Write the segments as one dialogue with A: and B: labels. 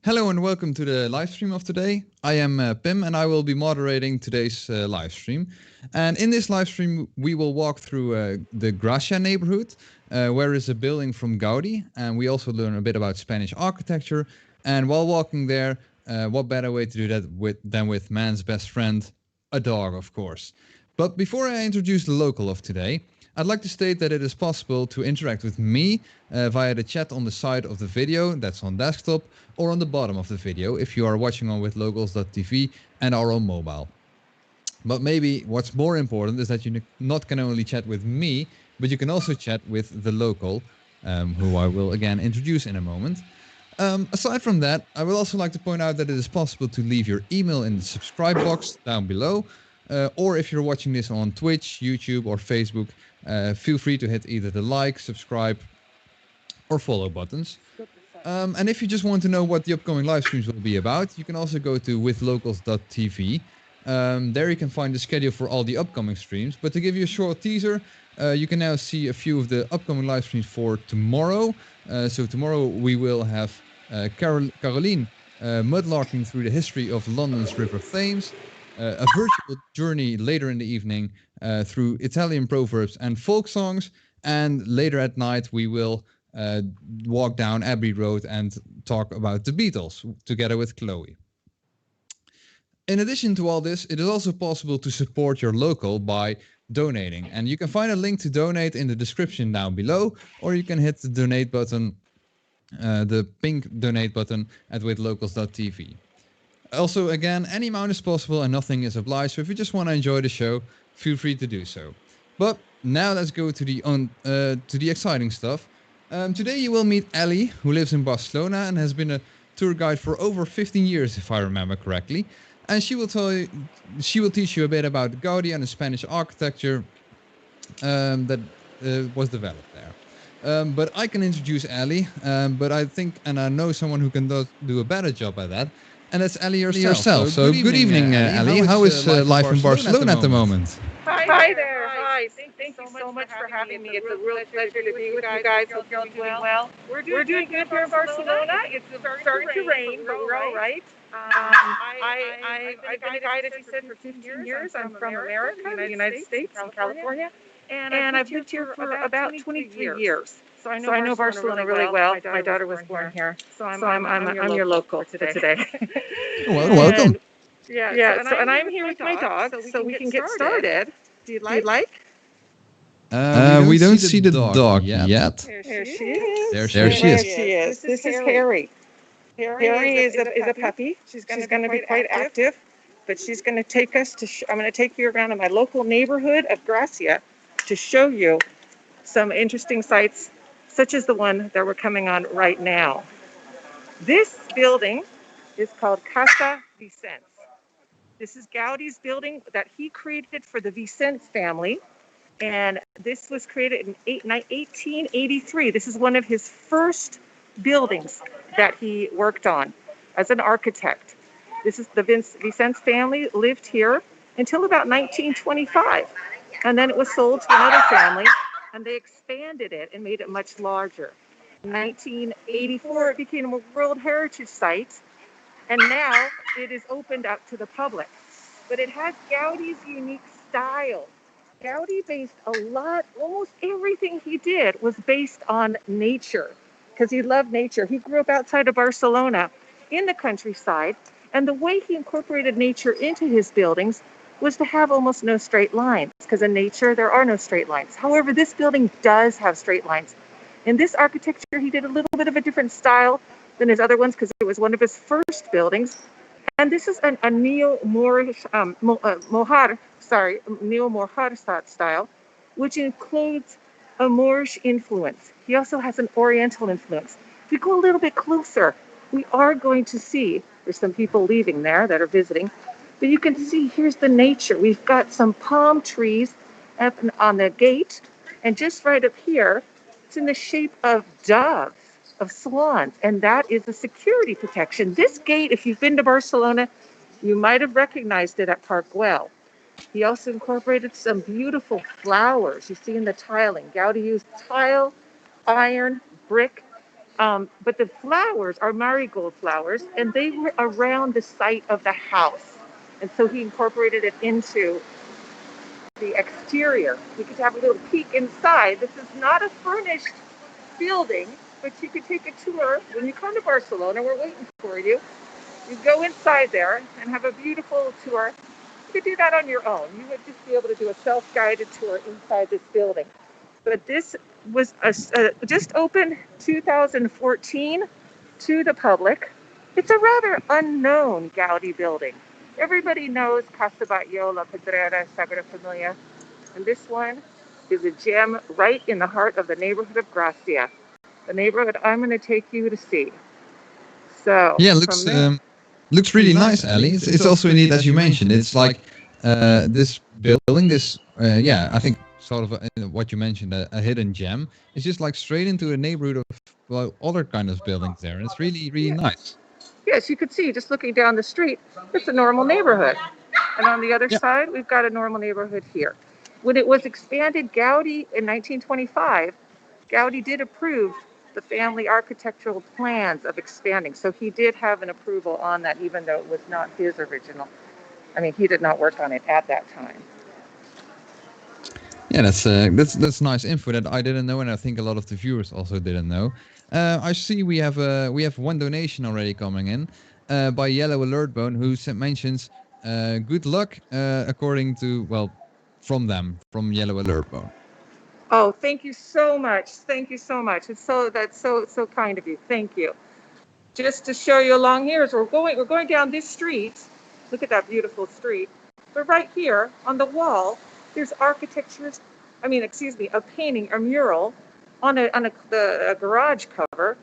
A: Hello and welcome to the live stream of today. I am Pim and I will be moderating today's live stream. And in this live stream, we will walk through the Gracia neighborhood, where is a building from Gaudi. And we also learn a bit about Spanish architecture. And while walking there, what better way to do that than with man's best friend, a dog, of course. But before I introduce the local of today, I'd like to state that it is possible to interact with me via the chat on the side of the video, that's on desktop, or on the bottom of the video if you are watching on withlocals.tv and are on mobile. But maybe what's more important is that you not can only chat with me, but you can also chat with the local, who I will again introduce in a moment. Aside from that, I would also like to point out that it is possible to leave your email in the subscribe box down below, or if you're watching this on Twitch, YouTube, or Facebook, feel free to hit either the like, subscribe, or follow buttons. And if you just want to know what the upcoming live streams will be about, you can also go to withlocals.tv. There you can find the schedule for all the upcoming streams. But to give you a short teaser, you can now see a few of the upcoming live streams for tomorrow. So tomorrow we will have Caroline mudlarking through the history of London's River Thames, a virtual journey later in the evening through Italian proverbs and folk songs, and later at night we will walk down Abbey Road and talk about the Beatles together with Chloe. In addition to all this, it is also possible to support your local by donating, and you can find a link to donate in the description down below, or you can hit the donate button, the pink donate button at withlocals.tv. Also, again, any amount is possible and nothing is obliged, so if you just want to enjoy the show, feel free to do so. But now let's go to the exciting stuff. Today you will meet Ellie, who lives in Barcelona and has been a tour guide for over 15 years, if I remember correctly. And she will teach you a bit about Gaudi and the Spanish architecture that was developed there. But I can introduce Ellie, but I think, and I know someone who can do a better job at that, and that's Ellie herself. So good evening, Ellie. How is life in Barcelona at the moment?
B: Hi there. Hi. Thank you so much for having me. It's a real pleasure to be with you guys. Hope you're doing well. We're doing good here in Barcelona. It's starting to rain, but we're all right. I've been a guide, as you said, for 15 years. I'm from America, the United States, from California. And I've lived here for about 23 years. So I know Barcelona really well. My daughter was born here. So I'm your local for today.
A: Welcome.
B: And I'm here with my dog, so we can get started. Do you like?
A: We don't see the dog yet.
B: There she is.
A: There
B: There
A: she is.
B: she is. This is Harry. Harry is a puppy. She's going to be quite active, but she's going to take us to. I'm going to take you around in my local neighborhood of Gracia to show you some interesting sites, such as the one that we're coming on right now. This building is called Casa Vicens. This is Gaudi's building that he created for the Vicens family. And this was created in 1883. This is one of his first buildings that he worked on as an architect. This is the Vicens family lived here until about 1925. And then it was sold to another family, and they expanded it and made it much larger. In 1984, it became a World Heritage Site, and now it is opened up to the public. But it has Gaudi's unique style. Gaudi based a lot, almost everything he did was based on nature, because he loved nature. He grew up outside of Barcelona in the countryside, and the way he incorporated nature into his buildings was to have almost no straight lines, because in nature there are no straight lines. However, this building does have straight lines. In this architecture, he did a little bit of a different style than his other ones, because it was one of his first buildings. And this is a neo-Moorish, neo-Moorish style, which includes a Moorish influence. He also has an Oriental influence. If we go a little bit closer, we are going to see, there's some people leaving there that are visiting, but you can see here's the nature. We've got some palm trees up on the gate, and just right up here, it's in the shape of doves, of swans, and that is a security protection. This gate, if you've been to Barcelona, you might have recognized it at Park Güell. He also incorporated some beautiful flowers you see in the tiling. Gaudi used tile, iron, brick, But the flowers are marigold flowers, and they were around the site of the house. And so he incorporated it into the exterior. You could have a little peek inside. This is not a furnished building, but you could take a tour when you come to Barcelona. We're waiting for you. You go inside there and have a beautiful tour. You could do that on your own. You would just be able to do a self-guided tour inside this building. But this was just opened 2014 to the public. It's a rather unknown Gaudi building. Everybody knows Casa Batlló, La Pedrera, Sagrada Familia. And this one is a gem right in the heart of the neighborhood of Gracia, the neighborhood I'm going to take you to see. So
A: Yeah, looks really nice, Ellie. It's also indeed, as you mentioned, it's like this building, I think sort of what you mentioned, a hidden gem. It's just like straight into a neighborhood of, well, other kind of buildings there. And it's really, really nice.
B: Yes, you could see just looking down the street, it's a normal neighborhood. And on the other side, we've got a normal neighborhood here. When it was expanded, Gaudi in 1925, Gaudi did approve the family architectural plans of expanding. So he did have an approval on that, even though it was not his original. I mean, he did not work on it at that time.
A: Yeah, that's nice info that I didn't know, and I think a lot of the viewers also didn't know. I see we have one donation already coming in by Yellow Alert Bone, who mentions good luck according to, well, from Yellow Alert Bone.
B: Oh, thank you so much. Thank you so much. That's so kind of you. Thank you. Just to show you along here, as we're going down this street. Look at that beautiful street. But right here on the wall, there's a painting, a mural on a garage cover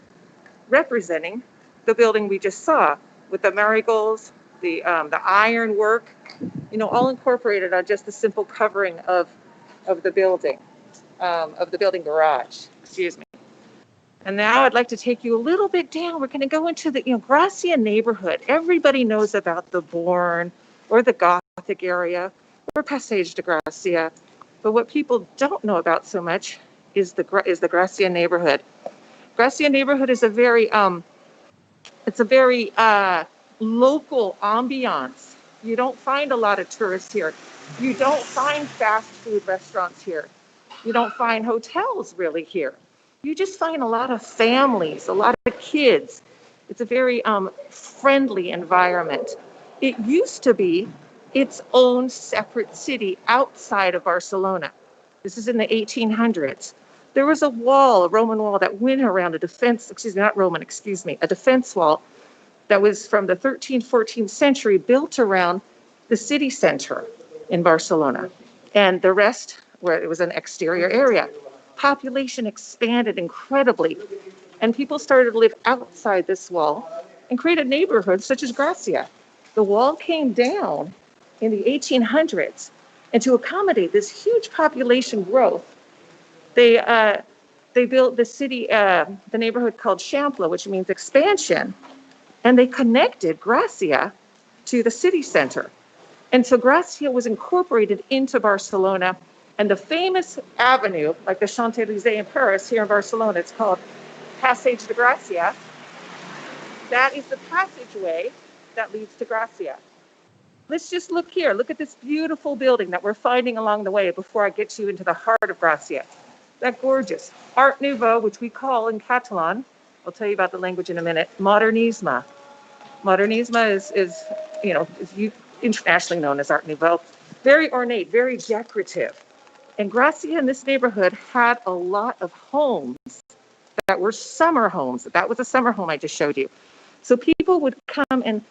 B: representing the building we just saw, with the marigolds, the iron work, all incorporated on just the simple covering of the building garage. Excuse me. And now I'd like to take you a little bit down. We're going to go into the Gracia neighborhood. Everybody knows about the Bourne or the Gothic area or Passage de Gracia. But what people don't know about so much is the Gracia neighborhood. Gracia neighborhood is a very local ambiance. You don't find a lot of tourists here. You don't find fast food restaurants here. You don't find hotels really here. You just find a lot of families, a lot of kids. It's a very friendly environment. It used to be its own separate city outside of Barcelona. This is in the 1800s. There was a Roman wall that went around a defense wall that was from the 13th, 14th century, built around the city center in Barcelona. And the rest, where it was an exterior area. Population expanded incredibly, and people started to live outside this wall and created neighborhoods such as Gracia. The wall came down in the 1800s, and to accommodate this huge population growth, they built the neighborhood called Champla, which means expansion, and they connected Gracia to the city center. And so Gracia was incorporated into Barcelona. And the famous avenue, like the Champs-Élysées in Paris, here in Barcelona, it's called Passage de Gracia. That is the passageway that leads to Gracia. Let's just look here. Look at this beautiful building that we're finding along the way before I get you into the heart of Gracia. That gorgeous Art Nouveau, which we call in Catalan, I'll tell you about the language in a minute, Modernisme. Modernisme is internationally known as Art Nouveau. Very ornate, very decorative. And Gracia in this neighborhood had a lot of homes that were summer homes. That was a summer home I just showed you. So people would come and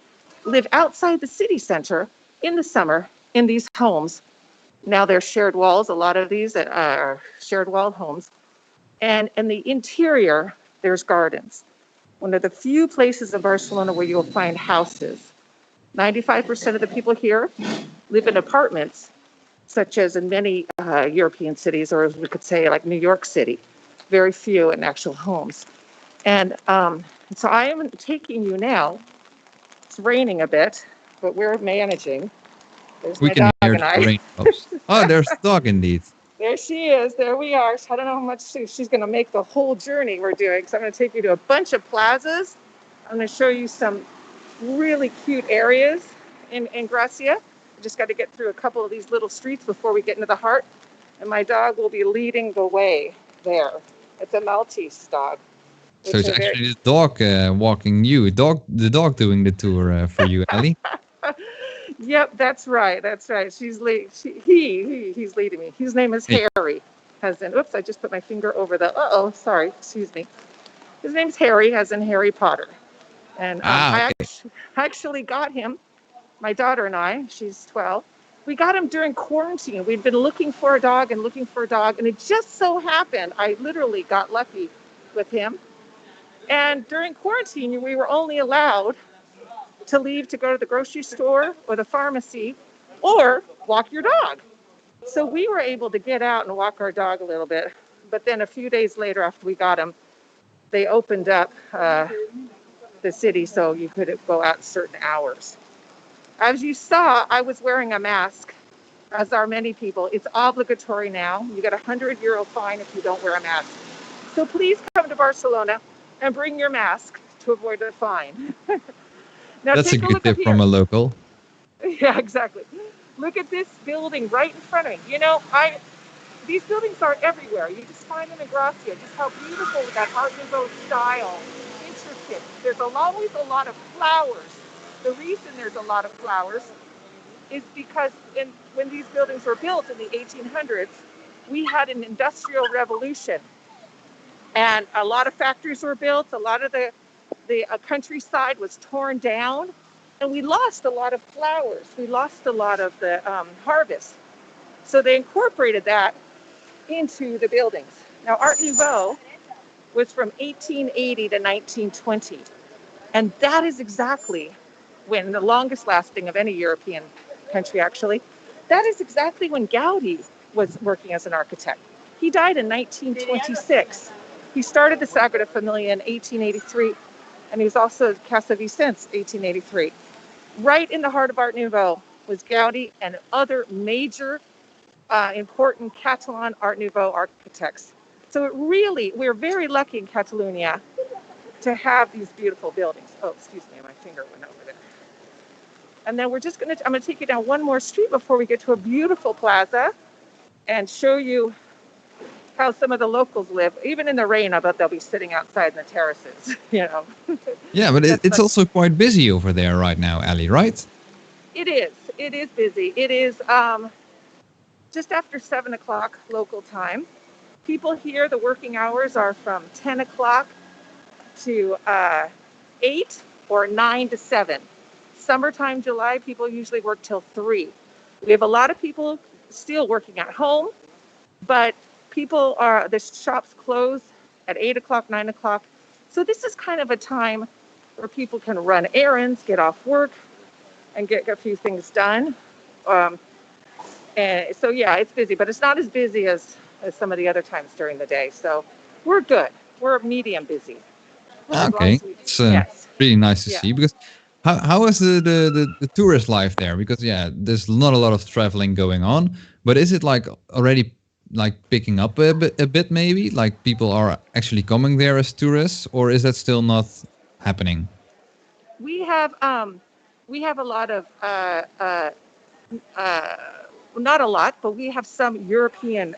B: live outside the city center in the summer in these homes. Now they're shared walls. A lot of these are shared wall homes. And in the interior, there's gardens. One of the few places in Barcelona where you'll find houses. 95% of the people here live in apartments, such as in many European cities, or as we could say, like New York City. Very few in actual homes. And so I am taking you now. It's raining a bit, but we're managing. There's
A: We
B: my
A: can
B: dog
A: hear
B: and
A: the
B: I.
A: rain drops. Oh, there's a dog indeed.
B: There she is. There we are. I don't know how much she's going to make the whole journey we're doing. So I'm going to take you to a bunch of plazas. I'm going to show you some really cute areas in Gracia. We just got to get through a couple of these little streets before we get into the heart. And my dog will be leading the way there. It's a Maltese dog,
A: So
B: which
A: it's
B: are very...
A: actually the dog walking you, the dog doing the tour for you, Ellie.
B: Yep, that's right. That's right. He's leading me. His name is
A: Hey.
B: Harry. As in, oops, I just put my finger over the, sorry, excuse me. His name's Harry, as in Harry Potter. And
A: Okay.
B: I actually got him, my daughter and I, she's 12. We got him during quarantine. We'd been looking for a dog and looking for a dog. And it just so happened, I literally got lucky with him. And during quarantine, we were only allowed to leave to go to the grocery store or the pharmacy or walk your dog. So we were able to get out and walk our dog a little bit. But then a few days later, after we got him, they opened up the city so you could go out certain hours. As you saw, I was wearing a mask, as are many people. It's obligatory now. You get a €100 fine if you don't wear a mask. So please come to Barcelona and bring your mask to avoid a fine. Now
A: That's a
B: take a
A: good
B: look up
A: tip from
B: here.
A: a local.
B: Yeah, exactly. Look at this building right in front of me. You know, these buildings are everywhere. You just find them in Gracia. Just how beautiful that Art Nouveau style, intricate. There's always a lot of flowers. The reason there's a lot of flowers is because when these buildings were built in the 1800s, we had an industrial revolution. And a lot of factories were built. A lot of the countryside was torn down. And we lost a lot of flowers. We lost a lot of the harvest. So they incorporated that into the buildings. Now, Art Nouveau was from 1880 to 1920. And that is exactly when the longest lasting of any European country, actually, that is exactly when Gaudi was working as an architect. He died in 1926. He started the Sagrada Familia in 1883, and he was also Casa Vicens, 1883. Right in the heart of Art Nouveau was Gaudi and other major important Catalan Art Nouveau architects. So we're very lucky in Catalonia to have these beautiful buildings. Oh, excuse me, my finger went over there. And then I'm gonna take you down one more street before we get to a beautiful plaza and show you how some of the locals live. Even in the rain, I bet they'll be sitting outside in the terraces, you know.
A: Yeah, but it's also quite busy over there right now, Ellie, right?
B: It is busy. It is just after 7 o'clock local time. People here, the working hours are from 10 o'clock to 8 or 9 to 7. Summertime, July, people usually work till 3. We have a lot of people still working at home, but the shops close at 8 o'clock, 9 o'clock. So this is kind of a time where people can run errands, get off work, and get a few things done. And so, yeah, it's busy, but it's not as busy as some of the other times during the day. So we're good. We're medium busy.
A: Okay, it's
B: Yes.
A: really nice to
B: Yeah.
A: see. Because how is the tourist life there? Because yeah, there's not a lot of traveling going on, but is it like already like picking up a bit maybe? Like people are actually coming there as tourists, or is that still not happening?
B: We have a lot of not a lot, but we have some European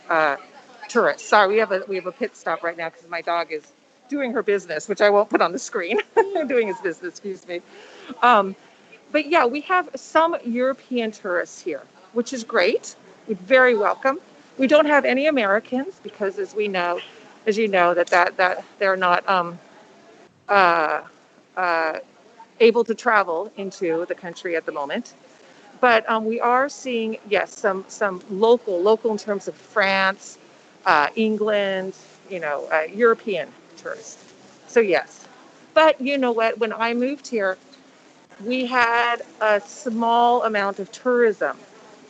B: tourists. Sorry, we have a pit stop right now because my dog is doing her business, which I won't put on the screen. Doing his business, excuse me. But yeah, we have some European tourists here, which is great. We're very welcome. We don't have any Americans because, as you know, that they're not uh, uh, able to travel into the country at the moment. But we are seeing, yes, some local in terms of France, England, European tourists. So yes, but you know what? When I moved here, we had a small amount of tourism.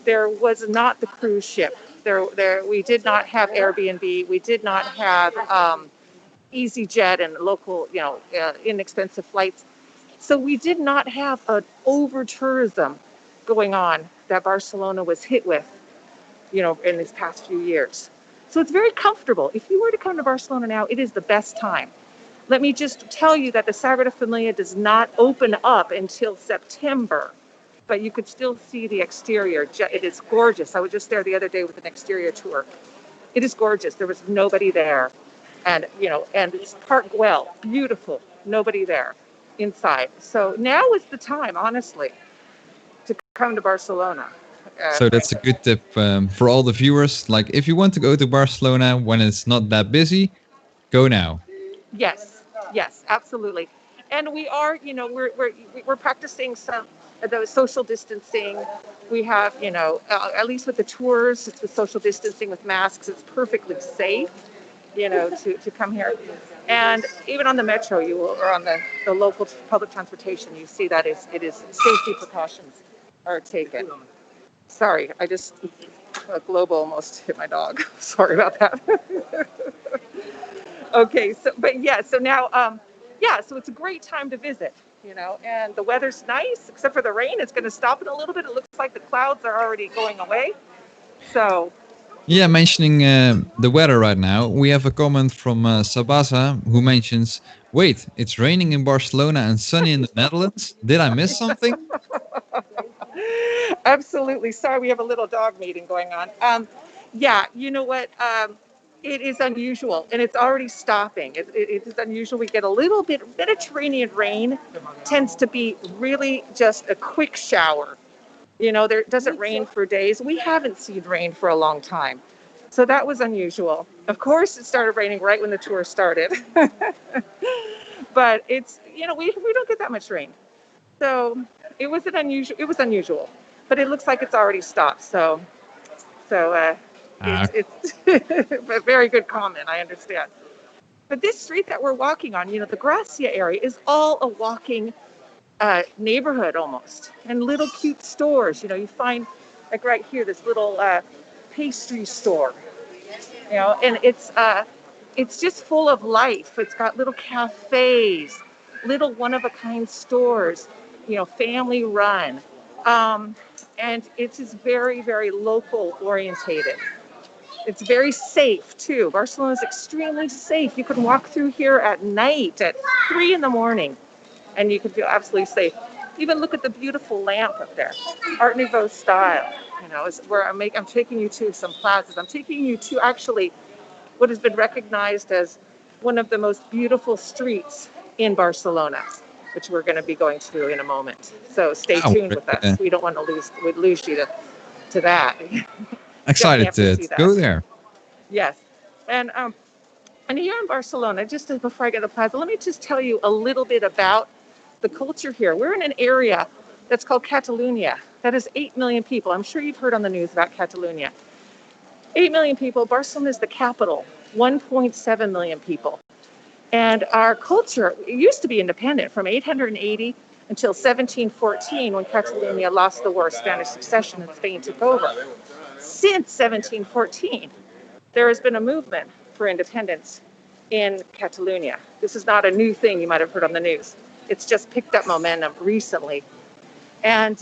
B: There was not the cruise ship. We did not have Airbnb. We did not have EasyJet and local, inexpensive flights. So we did not have an over tourism going on that Barcelona was hit with in these past few years. So it's very comfortable. If you were to come to Barcelona now, it is the best time. Let me just tell you that the Sagrada Familia does not open up until September, but you could still see the exterior. It is gorgeous. I was just there the other day with an exterior tour. It is gorgeous. There was nobody there. And it's Park Güell, beautiful, nobody there inside. So now is the time, honestly, to come to Barcelona.
A: So that's a good tip for all the viewers. Like, if you want to go to Barcelona when it's not that busy, go now.
B: Yes, absolutely. And we are, we're practicing the social distancing. We have, at least with the tours, it's with social distancing with masks. It's perfectly safe, to come here. And even on the metro, or on the local public transportation, you see that it is safety precautions are taken. Sorry, a globe almost hit my dog. Sorry about that. Okay, so now, so it's a great time to visit, and the weather's nice, except for the rain. It's going to stop in a little bit. It looks like the clouds are already going away. So.
A: Yeah, mentioning the weather right now, we have a comment from Sabasa who mentions, wait, it's raining in Barcelona and sunny in the Netherlands? Did I miss something?
B: Absolutely. Sorry, we have a little dog meeting going on. Yeah, you know what? It is unusual, and it's already stopping. It is unusual. We get a little bit Mediterranean rain, tends to be really just a quick shower. There doesn't rain for days. We haven't seen rain for a long time. So that was unusual. Of course, it started raining right when the tour started. But it's, we don't get that much rain. So it was unusual. But it looks like it's already stopped. So it's a very good comment. I understand. But this street that we're walking on, the Gracia area is all a walking neighborhood almost, and little cute stores. You find, like right here, this little pastry store. And it's just full of life. It's got little cafes, little one-of-a-kind stores, family run, and it's just very, very local orientated. It's very safe too. Barcelona is extremely safe. You can walk through here at night at 3 a.m. and you can feel absolutely safe. Even look at the beautiful lamp up there, Art Nouveau style. Is where I'm taking you to some plazas. I'm taking you to actually what has been recognized as one of the most beautiful streets in Barcelona, which we're going to be going to in a moment. So stay tuned with us. We don't want to lose you to that.
A: Excited to go there.
B: Yes, and here in Barcelona, just before I get to the plaza, let me just tell you a little bit about the culture here. We're in an area that's called Catalonia. That is 8 million people. I'm sure you've heard on the news about Catalonia. 8 million people. Barcelona is the capital. 1.7 million people. And our culture, it used to be independent from 880 until 1714, when Catalonia lost the War of Spanish Succession and Spain took over. Since 1714, there has been a movement for independence in Catalonia. This is not a new thing you might have heard on the news. It's just picked up momentum recently. And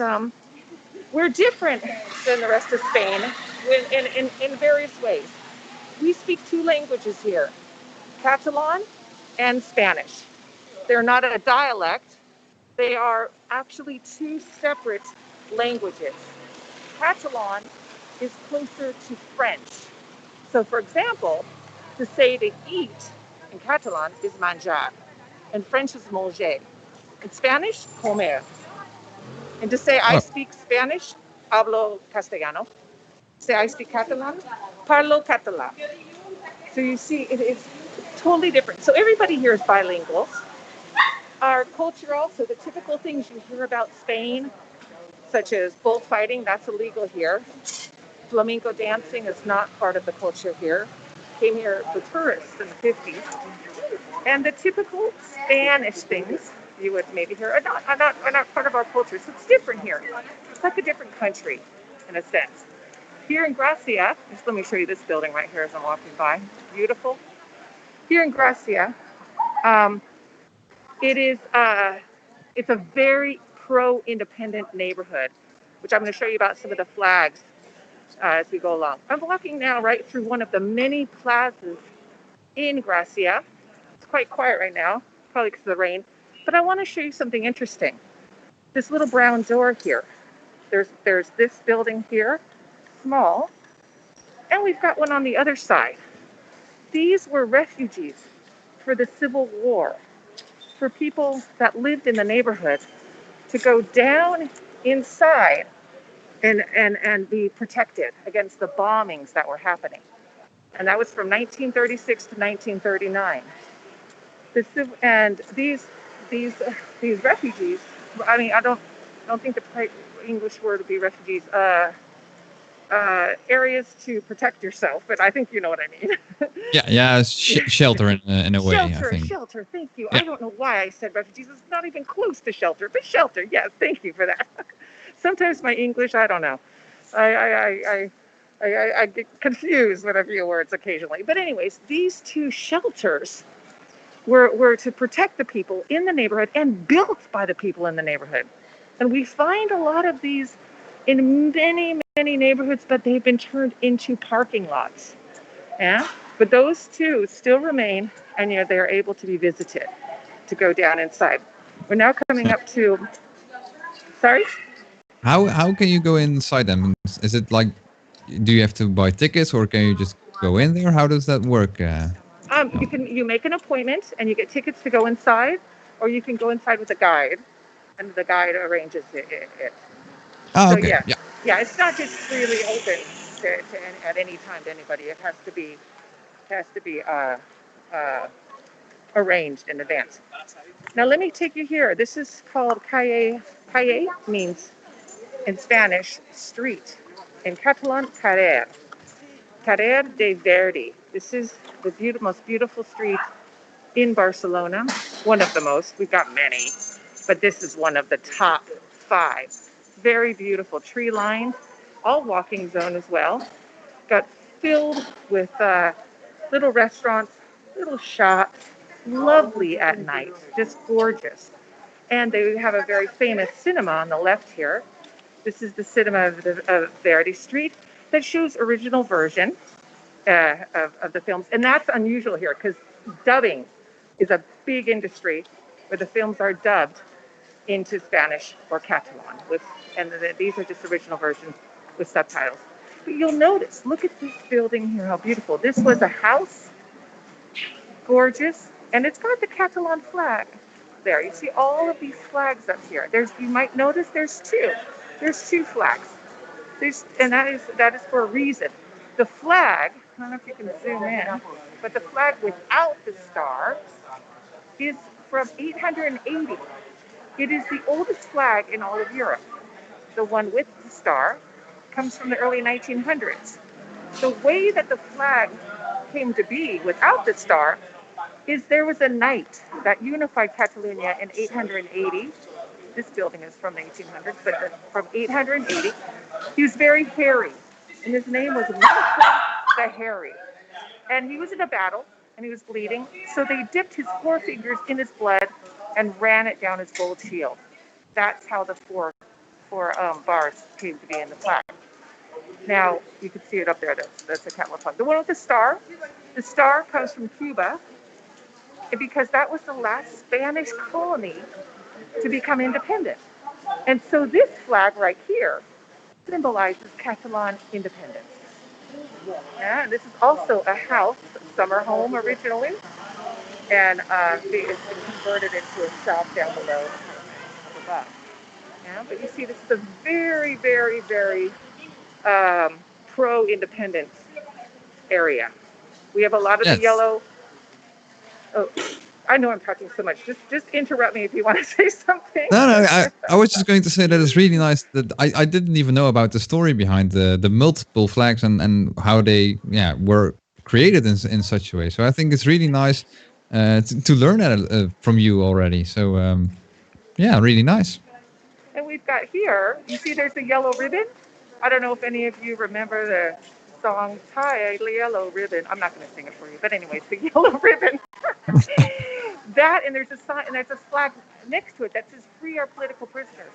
B: we're different than the rest of Spain in various ways. We speak 2 languages here, Catalan and Spanish. They're not a dialect. They are actually 2 separate languages. Catalan is closer to French. So, for example, to say to eat in Catalan is manjar. In French is manger. In Spanish, comer. And to say I speak Spanish, hablo castellano. Say I speak Catalan, parlo catalan. So you see, it is totally different. So everybody here is bilingual. Our culture also, the typical things you hear about Spain, such as bullfighting, that's illegal here. Flamenco dancing is not part of the culture here. Came here for tourists in the 50s. And the typical Spanish things you would maybe hear are not part of our culture. So it's different here. It's like a different country in a sense. Here in Gracia, just let me show you this building right here as I'm walking by. Beautiful. Here in Gracia, it's a very pro-independent neighborhood, which I'm going to show you about some of the flags. as we go along. I'm walking now right through one of the many plazas in Gracia. It's quite quiet right now, probably because of the rain. But I want to show you something interesting. This little brown door here. There's this building here, small, and we've got one on the other side. These were refugees for the Civil War, for people that lived in the neighborhood to go down inside and be protected against the bombings that were happening. And that was from 1936 to 1939. And these refugees, I mean, I don't think the English word would be refugees. Areas to protect yourself, but I think you know what I mean.
A: Yeah, shelter in a way, I think.
B: Shelter, thank you.
A: Yeah.
B: I don't know why I said refugees. It's not even close to shelter, but shelter, yes, thank you for that. Sometimes my English, I don't know. I get confused with a few words occasionally. But anyways, these two shelters were to protect the people in the neighborhood and built by the people in the neighborhood. And we find a lot of these in many, many neighborhoods, but they've been turned into parking lots. Yeah, but those two still remain, and they're able to be visited, to go down inside. We're now coming up to. Sorry.
A: How can you go inside them? Is it like, do you have to buy tickets, or can you just go in there? How does that work?
B: You make an appointment and you get tickets to go inside, or you can go inside with a guide, and the guide arranges it.
A: Oh,
B: So
A: okay.
B: yeah, it's not just freely open at any time to anybody. It has to be arranged in advance. Now let me take you here. This is called calle. Calle means in Spanish street. In Catalan, carrer. Carrer de Verdi. This is the most beautiful street in Barcelona. One of the most. We've got many, but this is one of the top 5. Very beautiful, tree lined, all walking zone as well. Got filled with little restaurants, little shops, lovely at night, just gorgeous. And they have a very famous cinema on the left here. This is the cinema of Verdi Street that shows original version of the films. And that's unusual here because dubbing is a big industry where the films are dubbed into Spanish or Catalan. These are just original versions with subtitles. But you'll notice, look at this building here, how beautiful. This was a house, gorgeous, and it's got the Catalan flag there. You see all of these flags up here. You might notice there's two. There's 2 flags. And that is for a reason. The flag, I don't know if you can zoom in, but the flag without the star is from 880. It is the oldest flag in all of Europe. The one with the star comes from the early 1900s. The way that the flag came to be without the star is there was a knight that unified Catalonia in 880. This building is from the 1800s, but from 880. He was very hairy, and his name was Wilfred the Hairy. And he was in a battle, and he was bleeding, so they dipped his forefingers in his blood and ran it down his gold shield. That's how the four bars came to be in the flag. Now, you can see it up there. That's a Catalan flag. The one with the star comes from Cuba, because that was the last Spanish colony to become independent. And so this flag right here symbolizes Catalan independence. Yeah, and this is also a house, summer home originally, and it's been converted into a shop down below above. Yeah, but you see, this is a very, very, very pro-independence area. We have a lot of the yellow. Oh, I know I'm talking so much. Just interrupt me if you want to say something.
A: No, I was just going to say that it's really nice that I didn't even know about the story behind the multiple flags and how they were created in such a way. So I think it's really nice to learn that from you already. So really nice.
B: And we've got here, you see there's a yellow ribbon. I don't know if any of you remember the song Tie a Yellow Ribbon. I'm not going to sing it for you, but anyways, the yellow ribbon. That, and there's a sign, and there's a flag next to it that says free the political prisoners.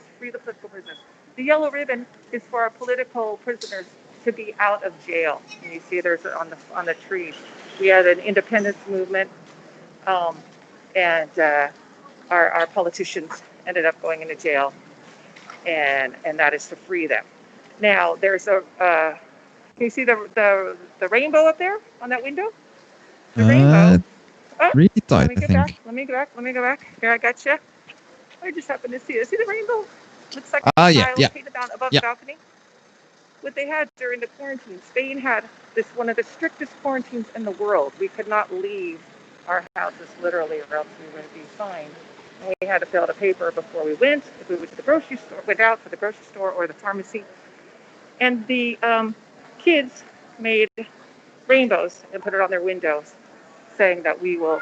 B: The yellow ribbon is for our political prisoners to be out of jail. And you see there's on the trees. We had an independence movement, um, and our politicians ended up going into jail, and that is to free them. Now there's a can you see the rainbow up there on that window? The rainbow. Oh,
A: Really
B: let
A: tight,
B: me
A: I
B: get back.
A: think.
B: Let me go back. Let me go back. Here, I got you. I just happened to see it. See the rainbow? Looks like
A: Ah,
B: a
A: yeah,
B: child
A: yeah,
B: painted down above the
A: yeah.
B: balcony. What they had during the quarantine, Spain had this one of the strictest quarantines in the world. We could not leave our houses literally, or else we were going to be fined. And we had to fill out a paper before we went. If we went to the grocery store, went out for the grocery store or the pharmacy, and the kids made rainbows and put it on their windows, saying that we will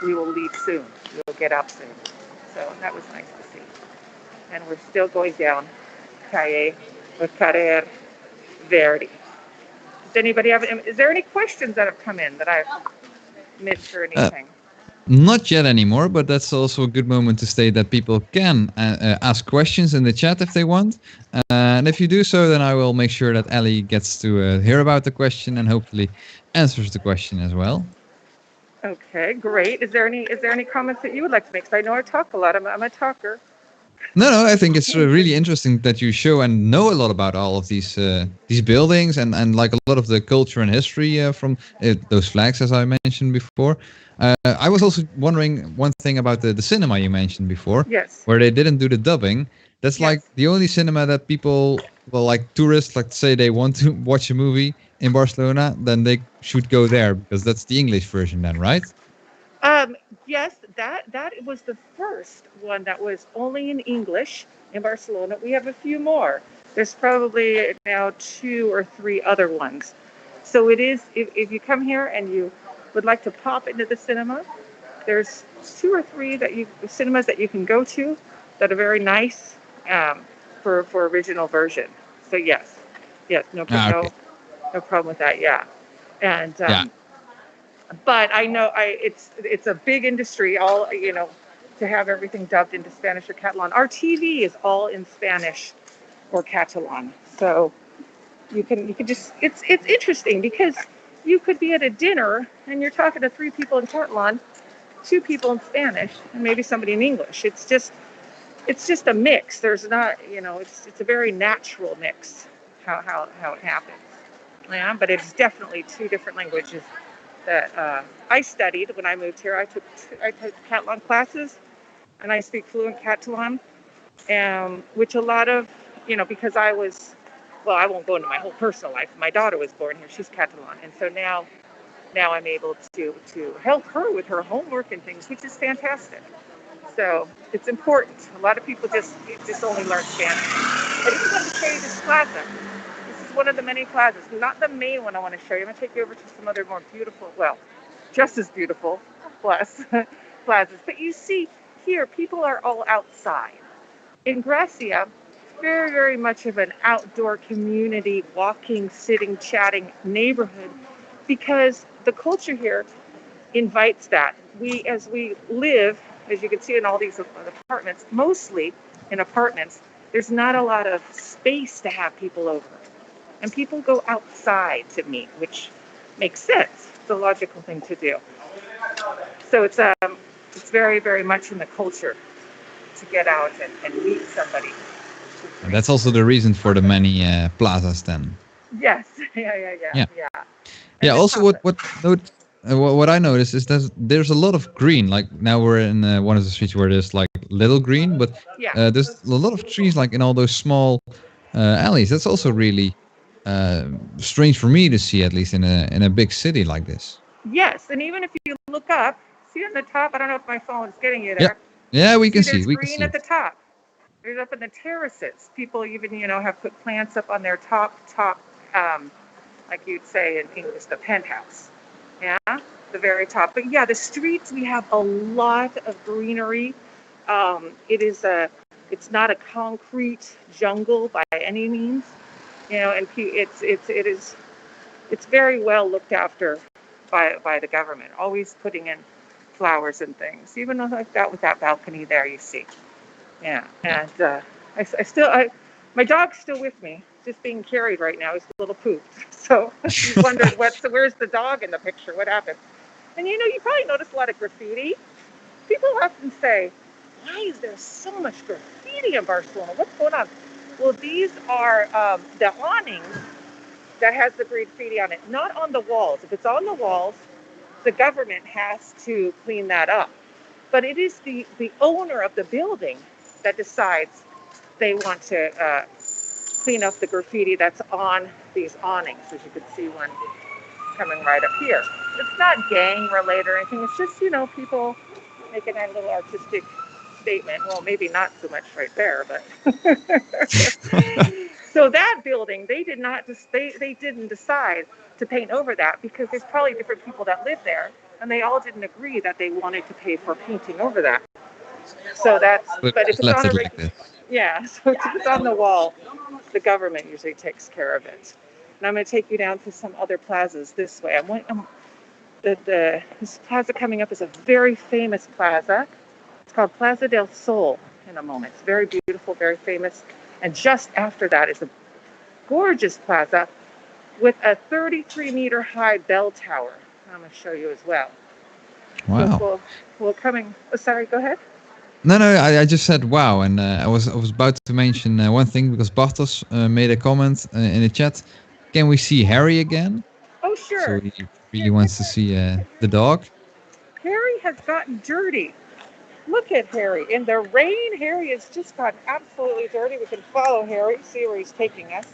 B: leave soon. We will get out soon. So that was nice to see. And we're still going down Calle or Carrer Verde. Does anybody have? Is there any questions that have come in that I've missed or
A: Uh,
B: anything?
A: Not yet anymore, but that's also a good moment to state that people can ask questions in the chat if they want. And if you do so, then I will make sure that Ellie gets to hear about the question and hopefully answers the question as well.
B: Okay, great. Is there any comments that you would like to make? Because I know I talk a lot. I'm a talker.
A: No, I think it's really interesting that you show and know a lot about all of these buildings and like a lot of the culture and history from those flags, as I mentioned before. I was also wondering one thing about the cinema you mentioned before,
B: Yes.
A: where they didn't do the dubbing. That's
B: Yes.
A: like the only cinema that people, well, like tourists, like say they want to watch a movie in Barcelona, then they should go there because that's the English version, then, right?
B: Um, yes, that was the first one that was only in English in Barcelona. We have a few more. There's probably now two or three other ones. So it is, if you come here and you would like to pop into the cinema, there's two or three cinemas that you can go to that are very nice, um, for original version. So yes, no
A: Ah, okay.
B: no problem with that. Yeah, and
A: Yeah.
B: but I know it's a big industry, all to have everything dubbed into Spanish or Catalan. Our TV is all in Spanish or Catalan, so you can just it's interesting because you could be at a dinner and you're talking to three people in Catalan, two people in Spanish, and maybe somebody in English. It's just a mix. There's not, it's a very natural mix how it happens. Yeah, but it's definitely two different languages that I studied when I moved here. I took Catalan classes, and I speak fluent Catalan, which a lot of, because well, I won't go into my whole personal life. My daughter was born here; she's Catalan, and so now I'm able to help her with her homework and things, which is fantastic. So it's important. A lot of people just only learn Spanish. I just want to show you this plaza. This is one of the many plazas, not the main one I want to show you. I'm going to take you over to some other more beautiful, well, just as beautiful, plus plazas. But you see here, people are all outside. In Gracia, very, very much of an outdoor community, walking, sitting, chatting neighborhood, because the culture here invites that. As we live, as you can see in all these apartments, mostly in apartments, there's not a lot of space to have people over. And people go outside to meet, which makes sense. It's a logical thing to do. So it's very, very much in the culture to get out and meet somebody.
A: And that's also the reason for the many plazas then.
B: Yes, yeah.
A: Yeah.
B: And
A: Yeah.
B: the
A: Also,
B: tapas.
A: what I noticed is that there's a lot of green. Like now we're in one of the streets where there's like little green, but
B: Yeah.
A: there's a lot of trees like in all those small alleys. That's also really strange for me to see, at least in a big city like this.
B: Yes, and even if you look up, see on the top, I don't know if my phone is getting you
A: Yeah.
B: there.
A: Yeah, we can
B: See,
A: see.
B: there's
A: We can
B: green
A: see
B: at the
A: it.
B: top. There's up in the terraces. People even, have put plants up on their top, like you'd say in English, the penthouse. Yeah, the very top. But yeah, the streets, we have a lot of greenery. It's not a concrete jungle by any means, and it's very well looked after by the government. Always putting in flowers and things, even like that with that balcony there. You see, yeah.
A: Yeah.
B: And my dog's still with me. just being carried right now. He's a little pooped. So you wondered where's the dog in the picture? What happened? And you know, you probably noticed a lot of graffiti. People often say, why is there so much graffiti in Barcelona? What's going on? Well, these are the awnings that has the graffiti on it, not on the walls. If it's on the walls, the government has to clean that up. But it is the owner of the building that decides they want to clean up the graffiti that's on these awnings, as you can see one coming right up here. It's not gang related or anything. It's just, you know, people making a little artistic statement. Well, maybe not so much right there, but so that building, they didn't decide to paint over that because there's probably different people that live there, and they all didn't agree that they wanted to pay for painting over that. So that's, but if it's on a
A: like this.
B: yeah, so if it's on the wall, the government usually takes care of it. And I'm going to take you down to some other plazas this way. This plaza coming up is a very famous plaza. It's called Plaza del Sol in a moment. It's very beautiful, very famous. And just after that is a gorgeous plaza with a 33-meter high bell tower. I'm going to show you as well.
A: Wow.
B: So we're coming. Oh, sorry, go ahead.
A: No, I just said wow, and I was about to mention one thing because Bartos made a comment in the chat. Can we see Harry again?
B: Oh, sure.
A: So he really wants to see the dog.
B: Harry has gotten dirty. Look at Harry. In the rain, Harry has just gotten absolutely dirty. We can follow Harry, see where he's taking us.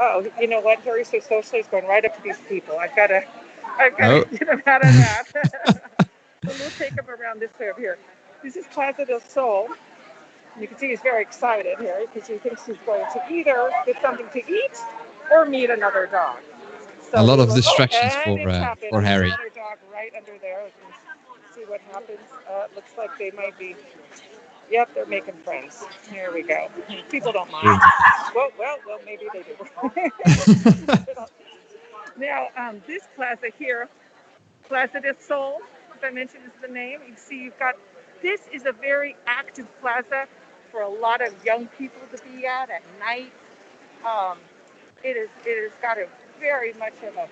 B: Oh, you know what? Harry's so social, he's going right up to these people. I've got to get him out of that. So we'll take him around this way over here. This is Plaza del Sol. You can see he's very excited, Harry, because he thinks he's going to either get something to eat or meet another dog. So
A: a lot of distractions for Harry.
B: Another dog right under there. Let's see what happens. Looks like they might be. Yep, they're making friends. Here we go. People don't mind. Well, maybe they do. Now, this plaza here, Plaza del Sol, as I mentioned, is the name. You see, this is a very active plaza for a lot of young people to be at night. It has got a very much of a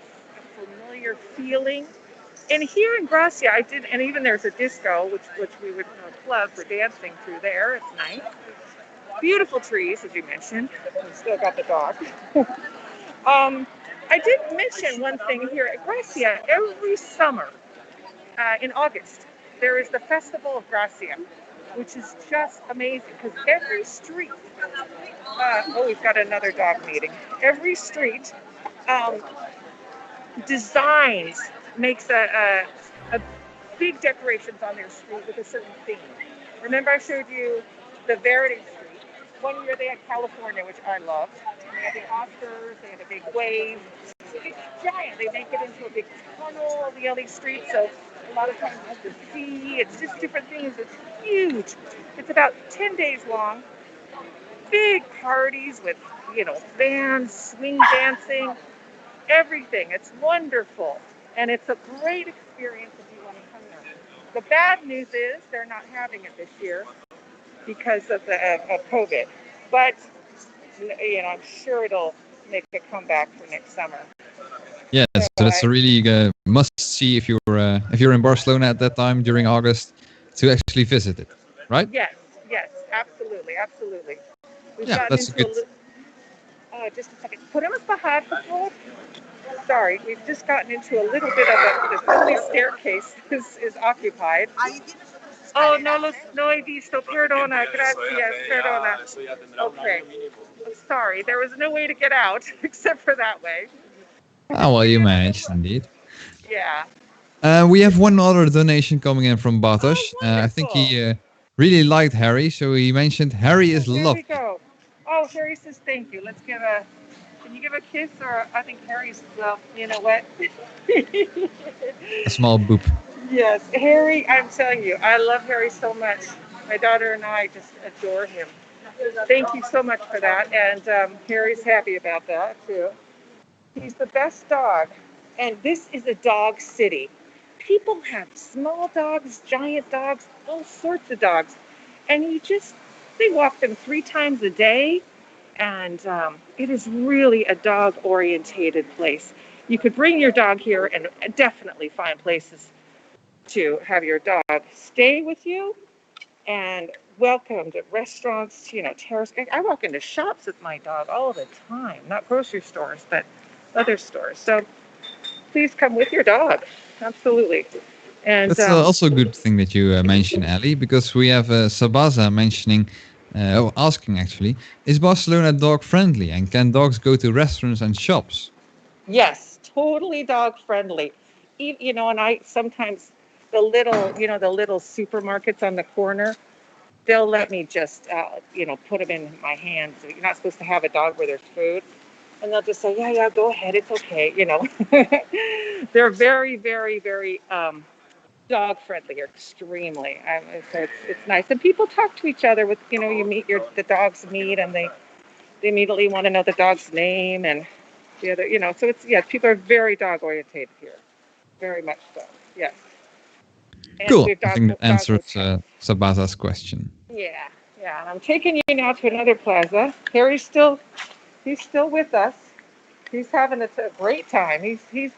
B: familiar feeling. And here in Gracia, and even there's a disco, which we would plug for dancing through there at night. Beautiful trees, as you mentioned. We still got the dog. I did mention one thing here at Gracia. Every summer, in August, there is the Festival of Gracia, which is just amazing because every street, we've got another dog meeting. Every street makes a big decorations on their street with a certain theme. Remember I showed you the Verde Street. One year they had California, which I loved. And they had the Oscars, they had a big wave. It's giant. They make it into a big tunnel of the Ellie Street, so a lot of times it's the sea. It's just different things. It's huge. It's about 10 days long. Big parties with, bands, swing dancing, everything. It's wonderful. And it's a great experience if you want to come there. The bad news is they're not having it this year because of COVID. But, I'm sure it'll make a comeback for next summer.
A: Yeah, so that's a really must see if you're in Barcelona at that time during August to actually visit it, right?
B: Yes, absolutely.
A: Yeah, that's good.
B: Just a second. Podemos bajar, por favor? Sorry, we've just gotten into a little bit of this only staircase is occupied. Oh, no he visto. Perdona, gracias, perdona. Okay. Sorry, there was no way to get out except for that way.
A: Oh, well, you managed indeed.
B: Yeah.
A: We have one other donation coming in from Bartosz. I think he really liked Harry, so he mentioned Harry is lovely.
B: There we go. Oh, Harry says thank you. Can you give a kiss? Or I think Harry's, well, you know what?
A: A small boop.
B: Yes, Harry, I'm telling you, I love Harry so much. My daughter and I just adore him. Thank you so much for that. And Harry's happy about that, too. He's the best dog. And this is a dog city. People have small dogs, giant dogs, all sorts of dogs. And they walk them 3 times a day. And it is really a dog-orientated place. You could bring your dog here and definitely find places to have your dog stay with you, and welcomed at restaurants, terrace. I walk into shops with my dog all the time, not grocery stores, but other stores. So please come with your dog. Absolutely. And
A: That's also a good thing that you mention, Ellie, because we have Sabaza mentioning, asking actually, is Barcelona dog friendly and can dogs go to restaurants and shops?
B: yes, totally dog friendly. And I sometimes the little supermarkets on the corner, they'll let me just, put them in my hands. You're not supposed to have a dog where there's food. And they'll just say, yeah, yeah, go ahead. It's okay. They're very, very, very dog friendly, extremely. So it's nice. And people talk to each other with, you meet the dogs meet and they immediately want to know the dog's name and the other, so people are very dog orientated here. Very much so. Yes. And we
A: Cool.
B: have
A: I
B: dog,
A: think that
B: dog
A: answers
B: hotels.
A: Sabaza's question.
B: Yeah. Yeah. And I'm taking you now to another plaza. He's still with us. He's having a great time. He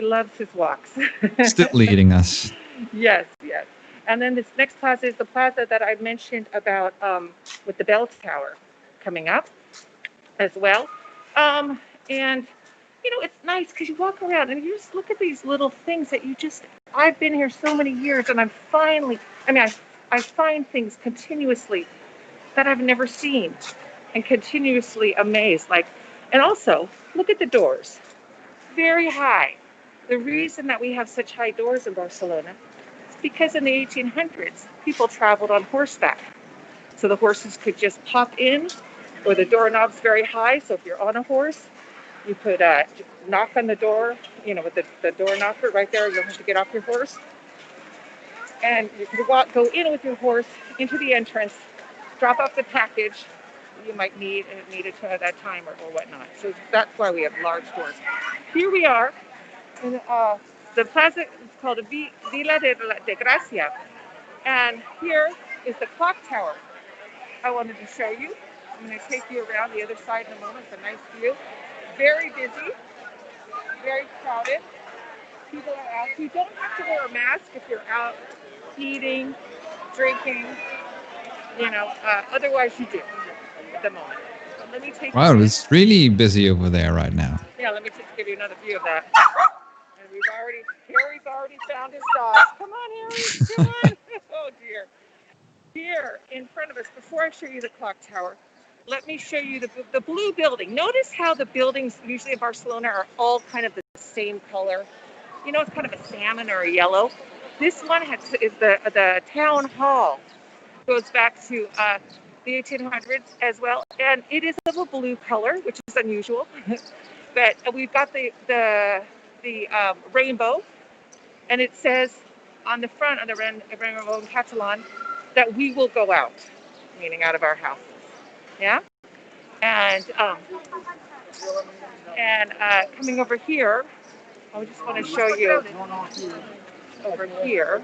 B: loves his walks.
A: Still leading us.
B: Yes, yes. And then this next plaza is the plaza that I mentioned about with the bell tower coming up as well. And it's nice because you walk around and you just look at these little things that I've been here so many years and I find things continuously that I've never seen and continuously amazed. And also look at the doors, very high. The reason that we have such high doors in Barcelona is because in the 1800s, people traveled on horseback. So the horses could just pop in, or the doorknob's very high. So if you're on a horse, you could knock on the door, with the door knocker right there. You don't have to get off your horse. And you could go in with your horse into the entrance, drop off the package you might need it at that time or whatnot. So that's why we have large doors. Here we are in the plaza. It's called Villa de Gracia. And here is the clock tower I wanted to show you. I'm going to take you around the other side in a moment. It's a nice view. Very busy, very crowded. People are out. You don't have to wear a mask if you're out eating, drinking, otherwise you do at the moment. But let me take
A: Wow,
B: you.
A: it's really busy over there right now.
B: Yeah, let me just give you another view of that. And Harry's already found his dog. Come on, Harry, come on. Oh dear. Here in front of us, before I show you the clock tower, let me show you the blue building. Notice how the buildings usually in Barcelona are all kind of the same color. It's kind of a salmon or a yellow. This one is the town hall. Goes back to the 1800s as well, and it is of a blue color, which is unusual. But we've got the rainbow, and it says on the front of the rainbow in Catalan that we will go out, meaning out of our houses. Yeah, and coming over here, I just want to show you over here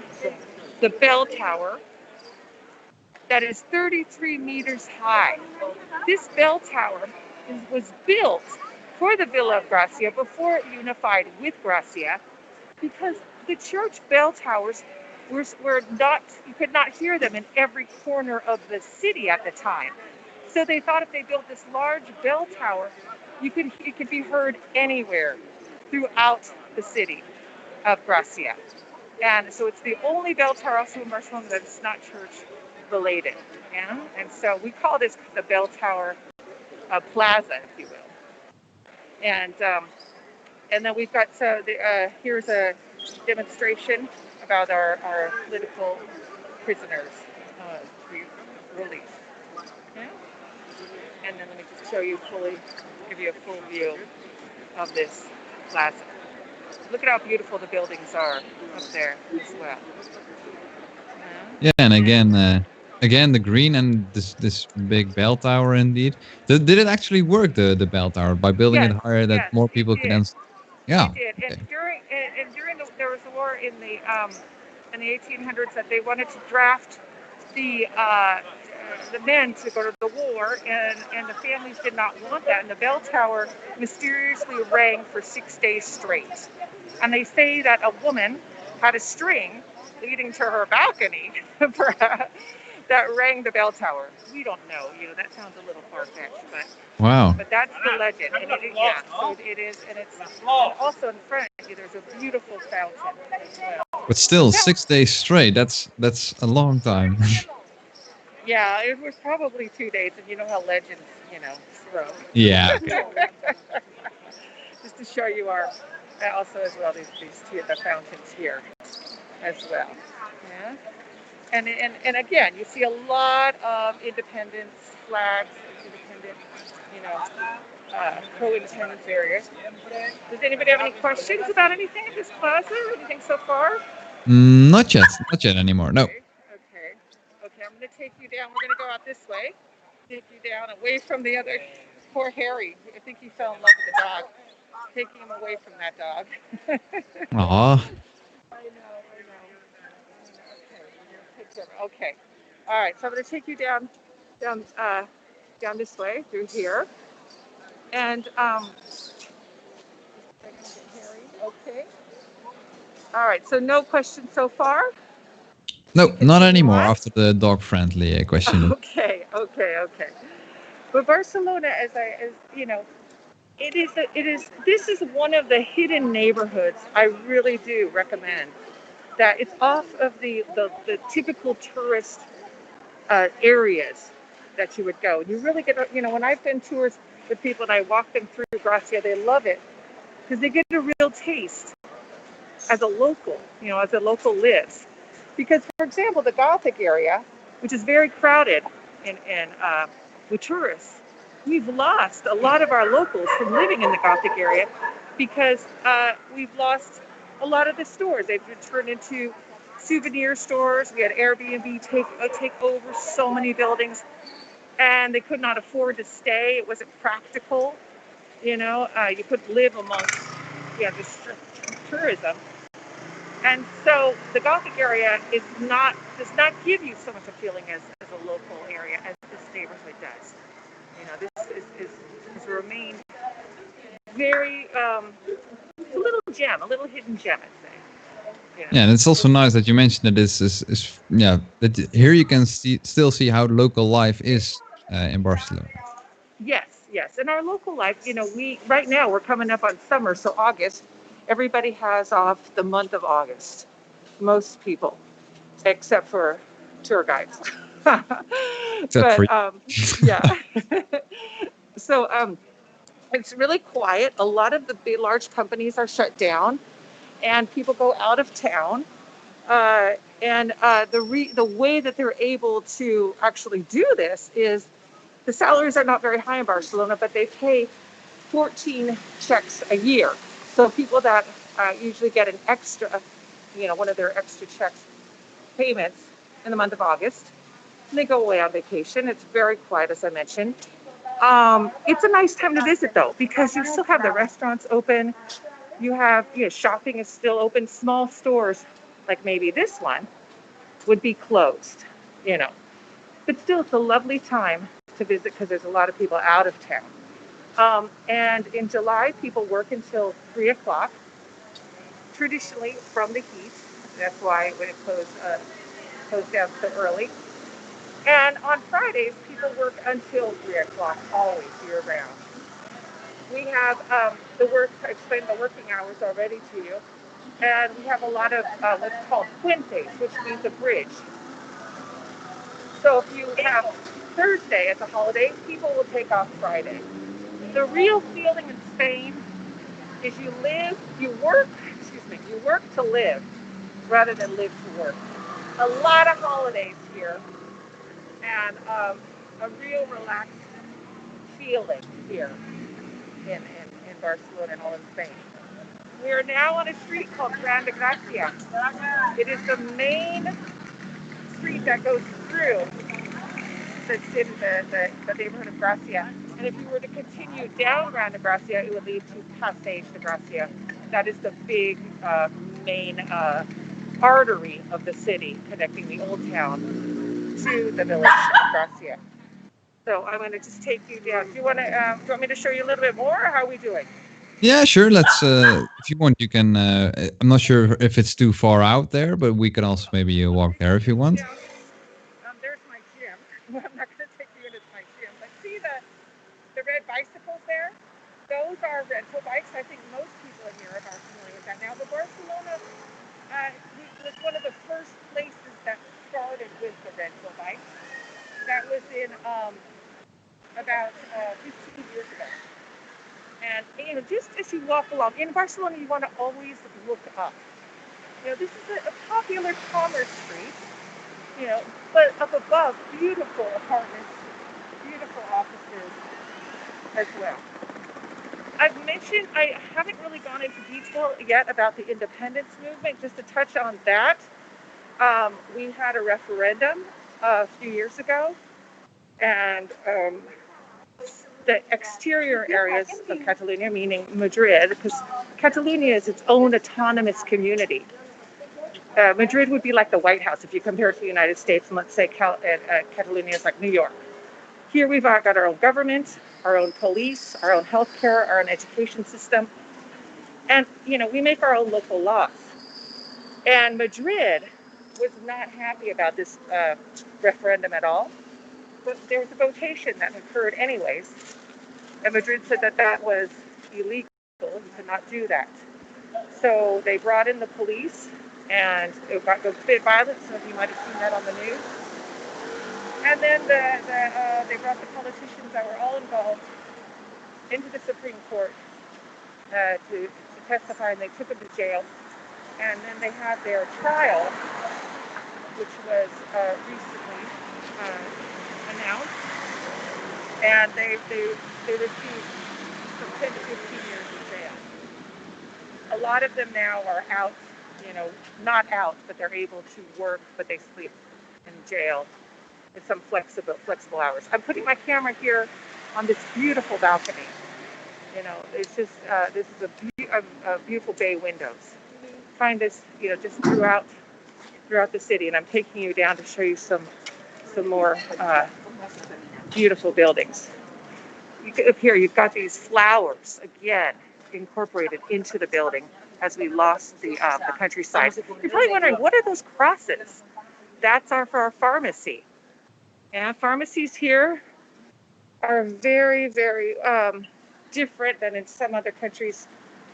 B: the bell tower that is 33 meters high. This bell tower was built for the Villa of Gracia before it unified with Gracia, because the church bell towers were not, you could not hear them in every corner of the city at the time. So they thought if they built this large bell tower, it could be heard anywhere throughout the city of Gracia. And so it's the only bell tower also in Barcelona that's not church related. Yeah? And so we call this the bell tower plaza, if you will. And then we've got, here's a demonstration about our political prisoners released. Yeah? And then let me just give you a full view of this plaza. Look at how beautiful the buildings are up there as well.
A: Yeah, and again the green and this big bell tower indeed. Did it actually work, the bell tower, by building it higher that more people could
B: did.
A: Yeah.
B: It did.
A: Okay.
B: And during there was a war in the 1800s that they wanted to draft the the men to go to the war, and the families did not want that. And the bell tower mysteriously rang for 6 days straight. And they say that a woman had a string leading to her balcony that rang the bell tower. We don't know. That sounds a little far-fetched,
A: Wow.
B: but that's the legend. And yeah, so it is, and it's also in front of you. There's a beautiful fountain as well.
A: But still, 6 days straight. That's a long time.
B: Yeah, it was probably 2 days, and you know how legends, throw.
A: Yeah. Okay.
B: Just to show you also as well these two the fountains here as well. Yeah. And again, you see a lot of independence flags, independent, pro-independence areas. Does anybody have any questions about anything at this plaza? Anything so far?
A: Not yet. Not yet anymore. No.
B: Okay. I'm going to take you down. We're going to go out this way. Take you down away from the other. Poor Harry. I think he fell in love with the dog. Taking him away from that dog.
A: Aw.
B: I know. Okay. All right. So I'm going to take you down this way through here. And okay. All right. So no questions so far?
A: No, not anymore after the dog-friendly question.
B: Okay. But Barcelona, as this is one of the hidden neighborhoods I really do recommend. That it's off of the typical tourist areas that you would go. You really get, when I've done tours with people and I walk them through Gracia, they love it because they get a real taste as a local, lives. Because, for example, the Gothic area, which is very crowded with tourists, we've lost a lot of our locals from living in the Gothic area because we've lost a lot of the stores. They've been turned into souvenir stores. We had Airbnb take over so many buildings, and they could not afford to stay. It wasn't practical. You couldn't live amongst this tourism. And so the Gothic area does not give you so much a feeling as a local area as this neighborhood does. This has remained very a little hidden gem, I'd say.
A: Yeah, and it's also nice that you mentioned that this is that here you can still see how local life is in Barcelona.
B: Yes, and our local life, right now we're coming up on summer, so August, everybody has off the month of August. Most people, except for tour guides. Yeah. So it's really quiet. A lot of the big, large companies are shut down, and people go out of town. The way that they're able to actually do this is the salaries are not very high in Barcelona, but they pay 14 checks a year. So people that usually get an extra, one of their extra checks payments in the month of August, and they go away on vacation. It's very quiet, as I mentioned. It's a nice time to visit, though, because you still have the restaurants open. You have, shopping is still open. Small stores, like maybe this one, would be closed, But still, it's a lovely time to visit because there's a lot of people out of town. And in July, people work until 3 o'clock, traditionally from the heat. That's why it closed down so early. And on Fridays, people work until 3 o'clock, always year round. We have I explained the working hours already to you. And we have a lot of what's called puentes, which means a bridge. So if you have Thursday as a holiday, people will take off Friday. The real feeling in Spain is you work to live rather than live to work. A lot of holidays here and a real relaxed feeling here in Barcelona and all in Spain. We are now on a street called Grande Gracia. It is the main street that goes through the neighborhood of Gracia. And if you were to continue down Grande Gracia, it would lead to Passeig de Gracia. That is the big main artery of the city connecting the old town into the village of Gracia. So I'm going to just take you down. Do you want me to show you a little bit more, or how are we doing?
A: Yeah, sure. Let's. If you want, you can. I'm not sure if it's too far out there, but we can also maybe walk there if you want.
B: Yeah. There's my gym. I'm not going to take you into my gym, but see the red bicycles there? Those are rental bikes. I think most people in Europe are familiar with that. Now, the Barcelona was one of the first places that started with the rental bikes. That was in about 15 years ago. And just as you walk along in Barcelona, you want to always look up. This is a popular commerce street. But up above, beautiful apartments, beautiful offices as well. I haven't really gone into detail yet about the independence movement. Just to touch on that, we had a referendum a few years ago, and the exterior areas of Catalonia, meaning Madrid, because Catalonia is its own autonomous community. Madrid would be like the White House if you compare it to the United States, and let's say Catalonia is like New York. Here we've got our own government, our own police, our own healthcare, our own education system, and we make our own local laws. And Madrid was not happy about this referendum at all, but there was a votation that occurred anyways, and Madrid said that was illegal. You could not do that. So they brought in the police, and it got a bit violent. Some of you might have seen that on the news. And then they brought the politicians that were all involved into the Supreme Court to testify, and they took them to jail. And then they had their trial, which was recently announced, and they received from 10 to 15 years in jail. A lot of them now are out, not out, but they're able to work, but they sleep in jail in some flexible hours. I'm putting my camera here on this beautiful balcony. It's just this is a beautiful bay windows. Find this, just throughout the city, and I'm taking you down to show you some more beautiful buildings. Up here, you've got these flowers again incorporated into the building as we lost the countryside. You're probably wondering, what are those crosses? That's for our pharmacy. And pharmacies here are very, very different than in some other countries.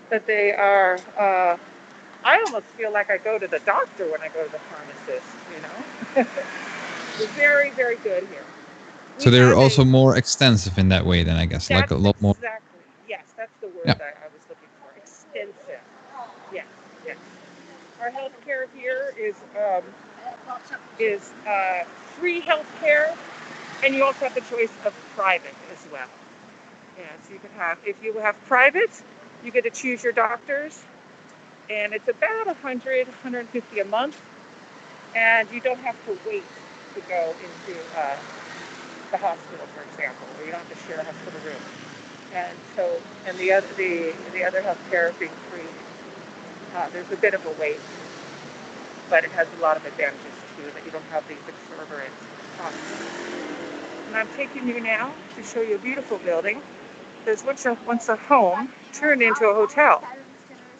B: That they are. I almost feel like I go to the doctor when I go to the pharmacist. It's very, very good here.
A: So they're also more extensive in that way, then I guess, like a lot more.
B: Exactly. Yes, that's the word I was looking for. Extensive. Yes. Yes. Our healthcare here is free healthcare, and you also have the choice of private as well. Yeah, so you can have, if you have private, you get to choose your doctors, and it's about 100, 150 a month, and you don't have to wait to go into the hospital, for example, or you don't have to share a hospital room. And the other healthcare being free, there's a bit of a wait, but it has a lot of advantages too, that you don't have these exorbitant costs. And I'm taking you now to show you a beautiful building. There's once a home turned into a hotel.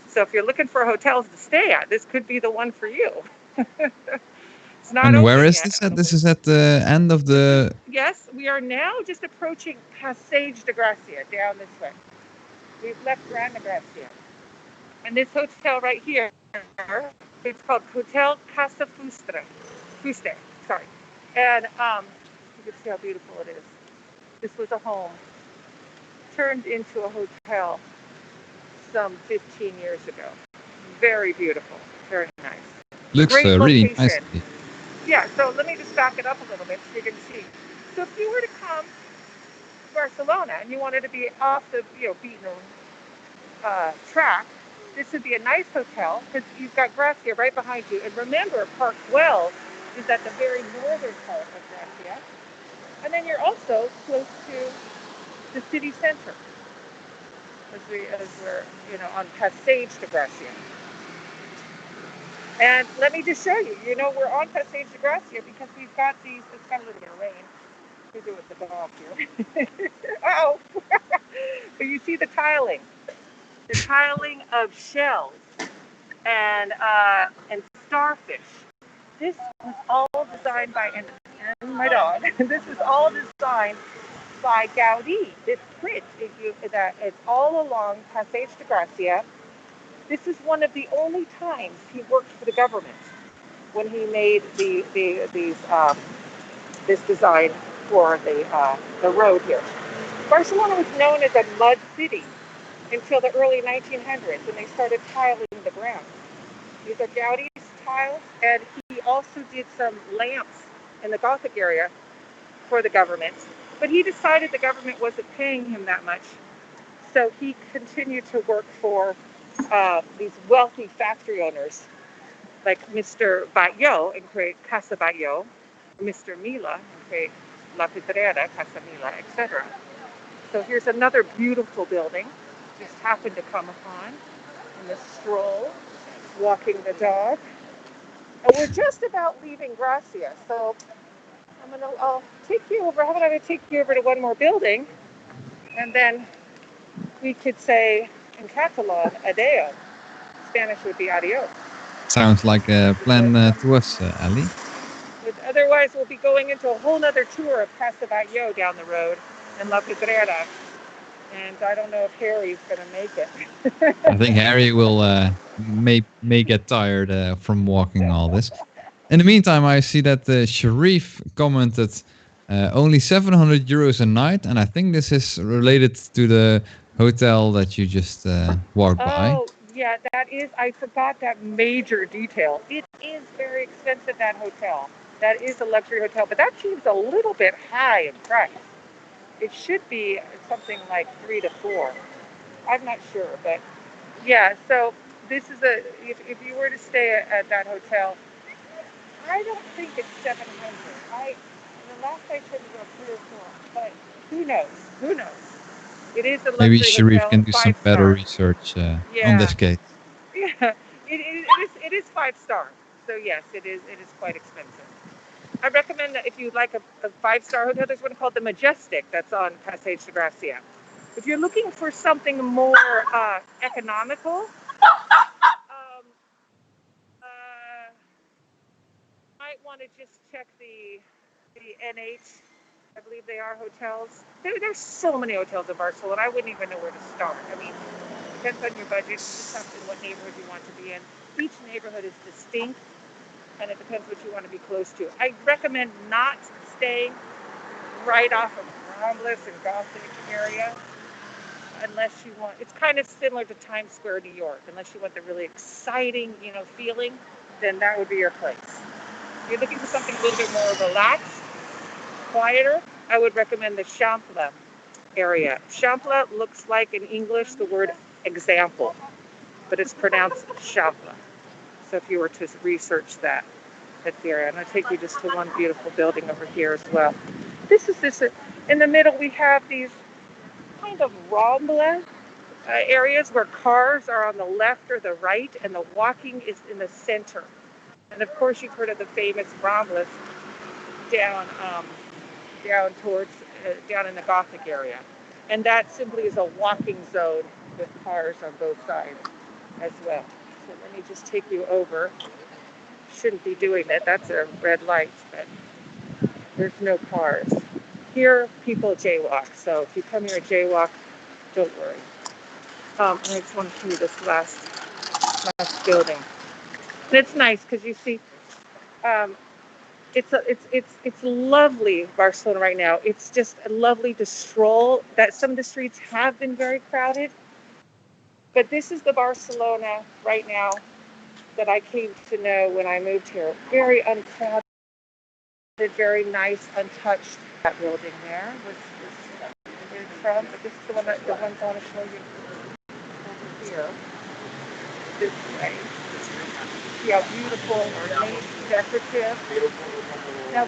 B: So if you're looking for hotels to stay at, this could be the one for you. It's not
A: and where is
B: yet.
A: this at? This is at the end of the...
B: Yes, we are now just approaching Passage de Gracia, down this way. We've left Gran Gracia. And this hotel right here, it's called Hotel Casa Fuste, sorry. And you can see how beautiful it is. This was a home turned into a hotel some 15 years ago. Very beautiful, very nice.
A: Looks really nice.
B: Yeah, so let me just back it up a little bit so you can see. So if you were to come to Barcelona and you wanted to be off the beaten track, this would be a nice hotel because you've got Gracia right behind you. And remember, Park 12 is at the very northern part of Gracia. And then you're also close to the city center as we're on Passage de Gracia. And let me just show you, you know, we're on Passeig de Gracia because we've got these, it's got a little bit of rain. We're doing with the dog here. Uh-oh. But you see the tiling of shells and starfish. This was all designed by, and my dog, this is all designed by Gaudi. This bridge, it's all along Passeig de Gracia. This is one of the only times he worked for the government when he made this design for the road here. Barcelona was known as a mud city until the early 1900s when they started tiling the ground. These are Gaudi's tiles, and he also did some lamps in the Gothic area for the government. But he decided the government wasn't paying him that much, so he continued to work for these wealthy factory owners like Mr. Batlló and create Casa Batlló, Mr. Mila and create La Pedrera, Casa Mila, etc. So here's another beautiful building, just happened to come upon in the stroll, walking the dog. And we're just about leaving Gracia, so I'll take you over. How about I take you over to one more building, and then we could say in Catalan, adeo. Spanish would be adios.
A: Sounds like a plan to us, Ellie.
B: But otherwise, we'll be going into a whole other tour of Casa Batlló down the road and La Pedrera. And I don't know if Harry's going to make it.
A: I think Harry will may get tired from walking all this. In the meantime, I see that Sharif commented only 700 euros a night, and I think this is related to the hotel that you just walked by.
B: Oh, yeah, that is, I forgot that major detail. It is very expensive, that hotel. That is a luxury hotel, but that seems a little bit high in price. It should be something like 3 to 4. I'm not sure, but yeah, so this is if you were to stay at that hotel, I don't think it's 700. The last I checked it was 3 or 4, but who knows? Who knows? It is a luxury
A: Maybe Sharif
B: hotel,
A: can do some better
B: 5 star.
A: research on
B: Yeah,
A: this case.
B: yeah. It is 5 star. So yes, it is quite expensive. I recommend that if you like a 5 star hotel, there's one called the Majestic that's on Passeig de Gracia. If you're looking for something more economical, might want to just check the NH. I believe they are hotels. There's so many hotels in Barcelona. I wouldn't even know where to start. I mean, it depends on your budget. It depends on what neighborhood you want to be in. Each neighborhood is distinct, and it depends what you want to be close to. I recommend not staying right off of Ramblas and Gothic area unless you want. It's kind of similar to Times Square, New York. Unless you want the really exciting, feeling, then that would be your place. If you're looking for something a little bit more relaxed, quieter, I would recommend the Champla area. Champla looks like in English the word example, but it's pronounced Champla. So if you were to research that's the area. I'm going to take you just to one beautiful building over here as well. This in the middle we have these kind of Rambla areas where cars are on the left or the right and the walking is in the center. And of course you've heard of the famous Ramblas down down in the Gothic area. And that simply is a walking zone with cars on both sides as well. So let me just take you over. Shouldn't be doing that. That's a red light, but there's no cars. Here, people jaywalk. So if you come here and jaywalk, don't worry. And I just want to show you this last building. And it's nice because you see, it's lovely Barcelona right now. It's just lovely to stroll. That some of the streets have been very crowded, but this is the Barcelona right now that I came to know when I moved here. Very uncrowded, very nice, untouched. That building there was from, but this is the ones I want to show you over here. This way. See how beautiful, ornate, decorative. Now,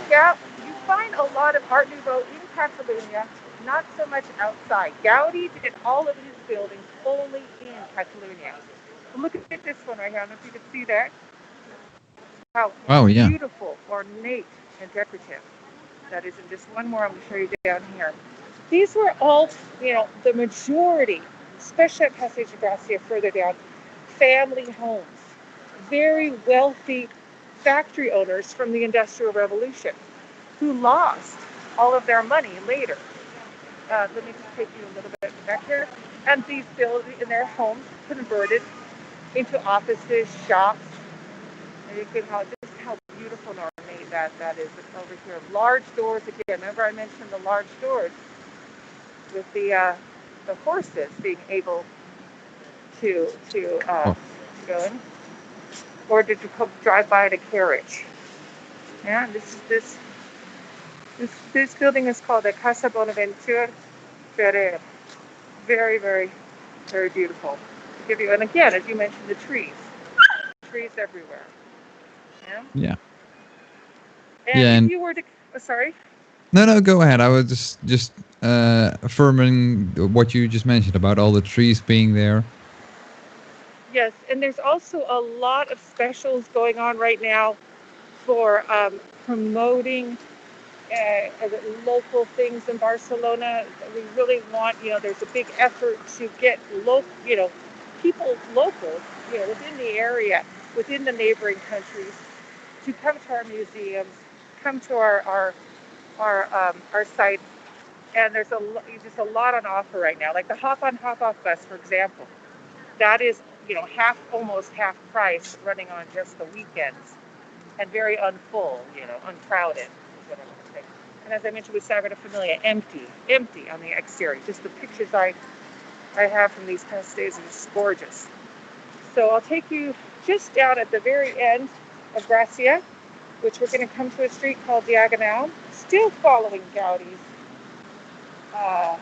B: you find a lot of Art Nouveau in Catalonia, not so much outside. Gaudi did all of his buildings only in Catalonia. Look at this one right here. I don't know if you can see that. how
A: Oh yeah.
B: beautiful, ornate, and decorative that is. And just one more I'm going to show you down here. These were all, the majority, especially at Passage de Gracia further down, family homes, very wealthy factory owners from the Industrial Revolution who lost all of their money later. Let me just take you a little bit back here. And these buildings in their homes converted into offices, shops, and you can just how beautiful and ornate that is over here. Large doors again. Remember I mentioned the large doors with the horses being able to
A: Oh,
B: go in, or did you drive by in a carriage? Yeah, this building is called the Casa Bonaventura Ferrer. Very, very, very beautiful. To give you, and again, as you mentioned, the trees everywhere. Yeah.
A: yeah.
B: And
A: Yeah.
B: if
A: And
B: you were to, sorry.
A: no, go ahead. I was just affirming what you just mentioned about all the trees being there.
B: Yes, and there's also a lot of specials going on right now for promoting local things in Barcelona. We really want, there's a big effort to get people local, within the area, within the neighboring countries, to come to our museums, come to our sites, and there's just a lot on offer right now. Like the hop on hop off bus, for example, that is almost half price, running on just the weekends, and very unfull, uncrowded is what I want to say. And as I mentioned with Sagrada Familia, empty on the exterior. Just the pictures I have from these past days are just gorgeous. So I'll take you just down at the very end of Gracia, which we're going to come to a street called Diagonal, still following Gaudi's uh,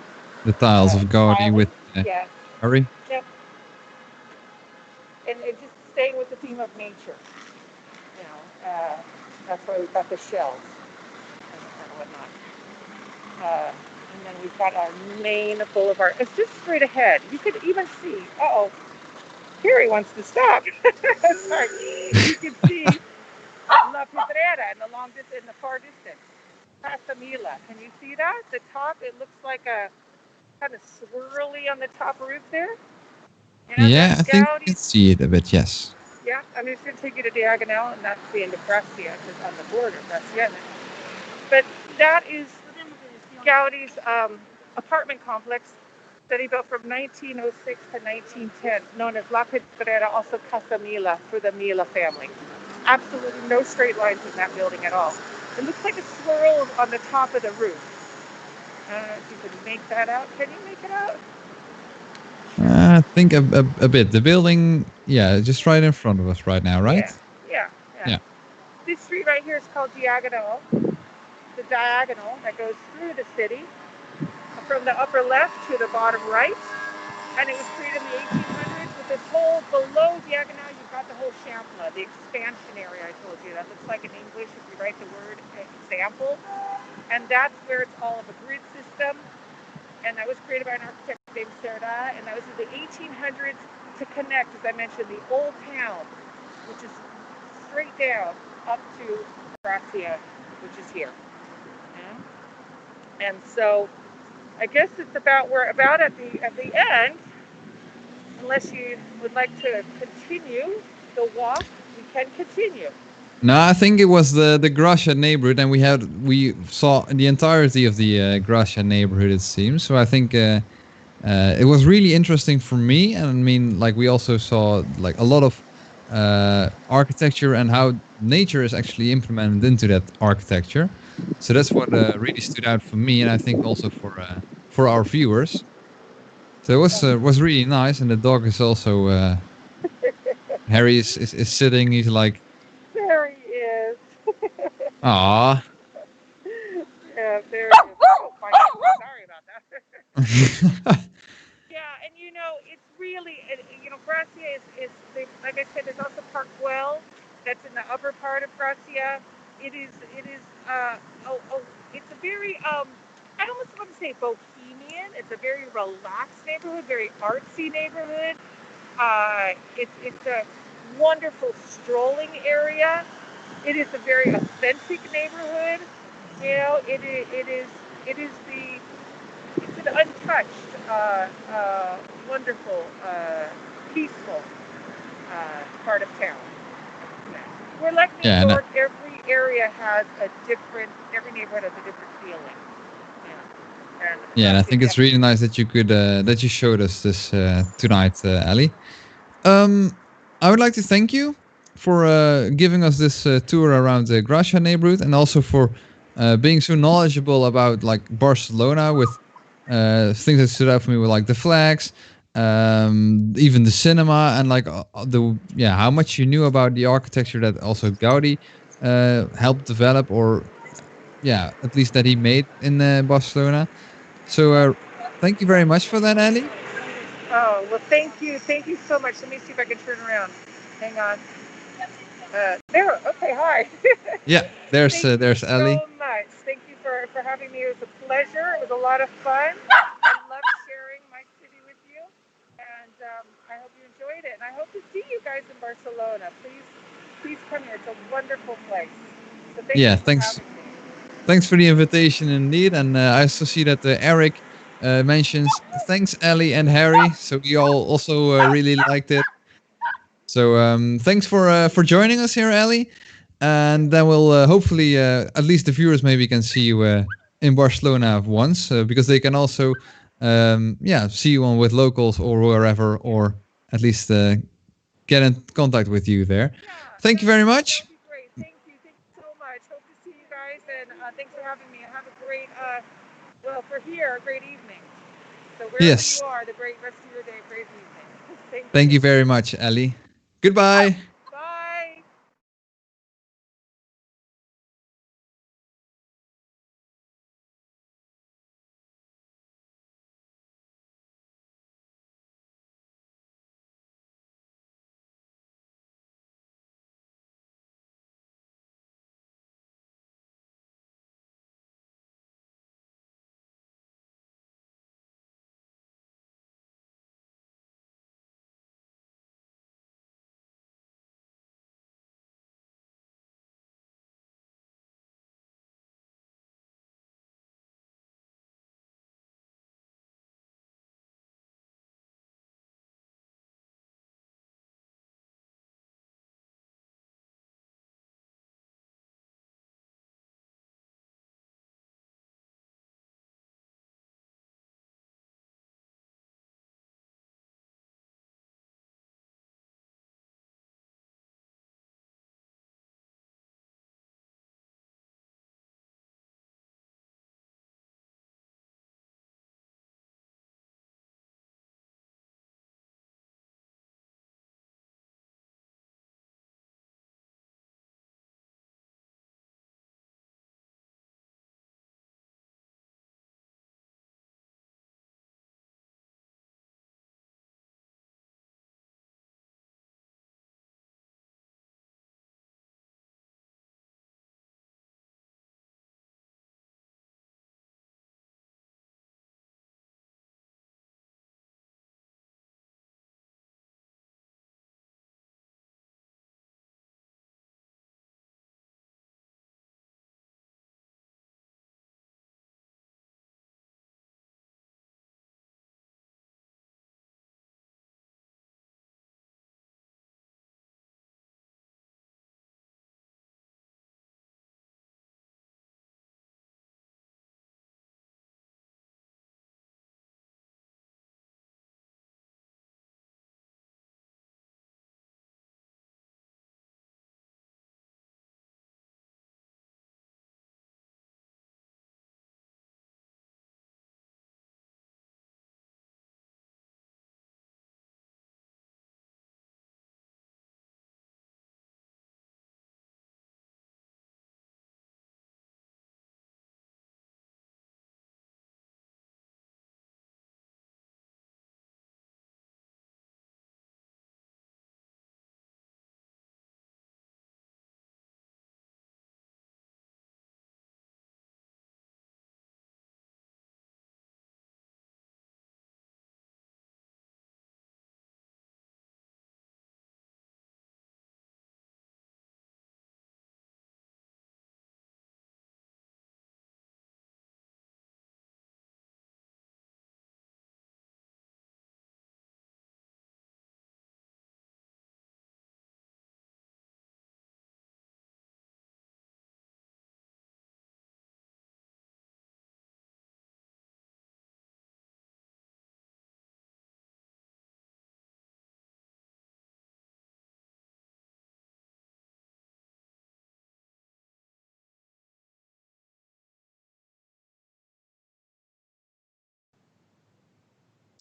A: The tiles of Gaudi
B: tiling.
A: with
B: Yeah,
A: Harry.
B: yep. And just staying with the theme of nature. That's why we've got the shells and whatnot. And then we've got our main boulevard. It's just straight ahead. You could even see, Harry wants to stop. Sorry. You can see La Pedrera in the far distance. Casa Mila. Can you see that? The top, it looks like a kind of swirly on the top roof there. Yeah,
A: Yeah,
B: that's
A: I think I can
B: Gaudi's.
A: see it a bit. Yes.
B: Yeah, I'm just going to take you to Diagonal, and that's the end of Gracia, because on the border, Gracia. But that is Gaudi's apartment complex that he built from 1906 to 1910, known as La Pedrera, also Casa Mila, for the Mila family. Absolutely no straight lines in that building at all. It looks like a swirl on the top of the roof. I don't know if you can make that out. Can you make it out?
A: I think a bit. The building, yeah, just right in front of us right now, right?
B: Yeah, yeah, yeah.
A: Yeah.
B: This street right here is called Diagonal, the diagonal that goes through the city from the upper left to the bottom right. And it was created in the 1800s with this whole below Diagonal. You've got the whole Champla, the expansion area I told you. That looks like in English if you write the word example. And that's where it's all of a grid system. And that was created by an architect named Serra. And that was in the 1800s to connect, as I mentioned, the old town, which is straight down up to Gracia, which is here. Yeah. And so I guess it's about at the end. Unless you would like to continue the walk, we can continue.
A: No, I think it was the Gracia neighborhood, and we saw the entirety of the Gracia neighborhood. It seems so. I think it was really interesting for me, and I mean, like we also saw like a lot of architecture and how nature is actually implemented into that architecture. So that's what really stood out for me, and I think also for our viewers. So it was really nice, and the dog is also Harry is sitting. He's like,
B: There he is.
A: ah.
B: Yeah, there he is. Oh, my God. Sorry about that. Yeah, and it's really, Gracia like I said, there's also Park Güell that's in the upper part of Gracia. It's a very, I almost want to say bohemian. It's a very relaxed neighborhood, very artsy neighborhood. It's a wonderful strolling area. It is a very authentic neighborhood. You know, it is the it's an untouched, wonderful, peaceful part of town. Yeah. We're like New
A: Yeah,
B: York. Every area has a different. Every neighborhood has a different feeling. Yeah. And
A: and I
B: Gracia
A: think it's really nice that you could that you showed us this tonight, Ellie. I would like to thank you for giving us this tour around the Gracia neighborhood, and also for being so knowledgeable about like Barcelona with things that stood out for me were like the flags, even the cinema, and like the how much you knew about the architecture that also Gaudi helped develop, or at least that he made in Barcelona. So thank you very much for that, Ellie.
B: Oh, well, thank you. Thank you so much. Let me see if I can turn around. Hang on. There. Okay, hi.
A: Yeah,
B: Thank you
A: there's Ellie.
B: so much. Thank you for having me. It was a pleasure. It was a lot of fun. I love sharing my city with you. And I hope you enjoyed it. And I hope to see you guys in Barcelona. Please come here. It's a wonderful place. So thank
A: Yeah,
B: you for
A: thanks.
B: having me.
A: Thanks for the invitation, indeed. And I also see that Eric mentions thanks, Ellie and Harry. So we all also really liked it. So thanks for joining us here, Ellie. And then we'll hopefully, at least the viewers maybe can see you in Barcelona once, because they can also, see you on with locals or wherever, or at least get in contact with you there.
B: Yeah,
A: Thank you very much.
B: that'd be great. Thank you. Thank you so much. Hope to see you guys. And thanks for having me. Have a great, well, for here, a great evening. So wherever you
A: Yes.
B: are, the great rest of your day, great evening. Thank
A: Thank
B: you.
A: you very much, Ellie. Goodbye.
B: Bye.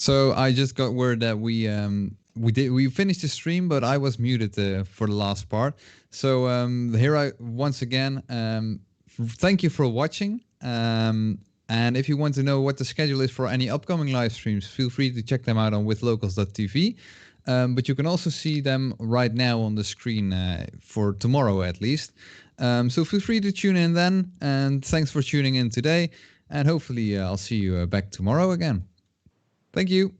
A: So I just got word that we finished the stream, but I was muted for the last part. So here I once again thank you for watching. And if you want to know what the schedule is for any upcoming live streams, feel free to check them out on withlocals.tv. But you can also see them right now on the screen for tomorrow at least. So feel free to tune in then. And thanks for tuning in today. And hopefully I'll see you back tomorrow again. Thank you.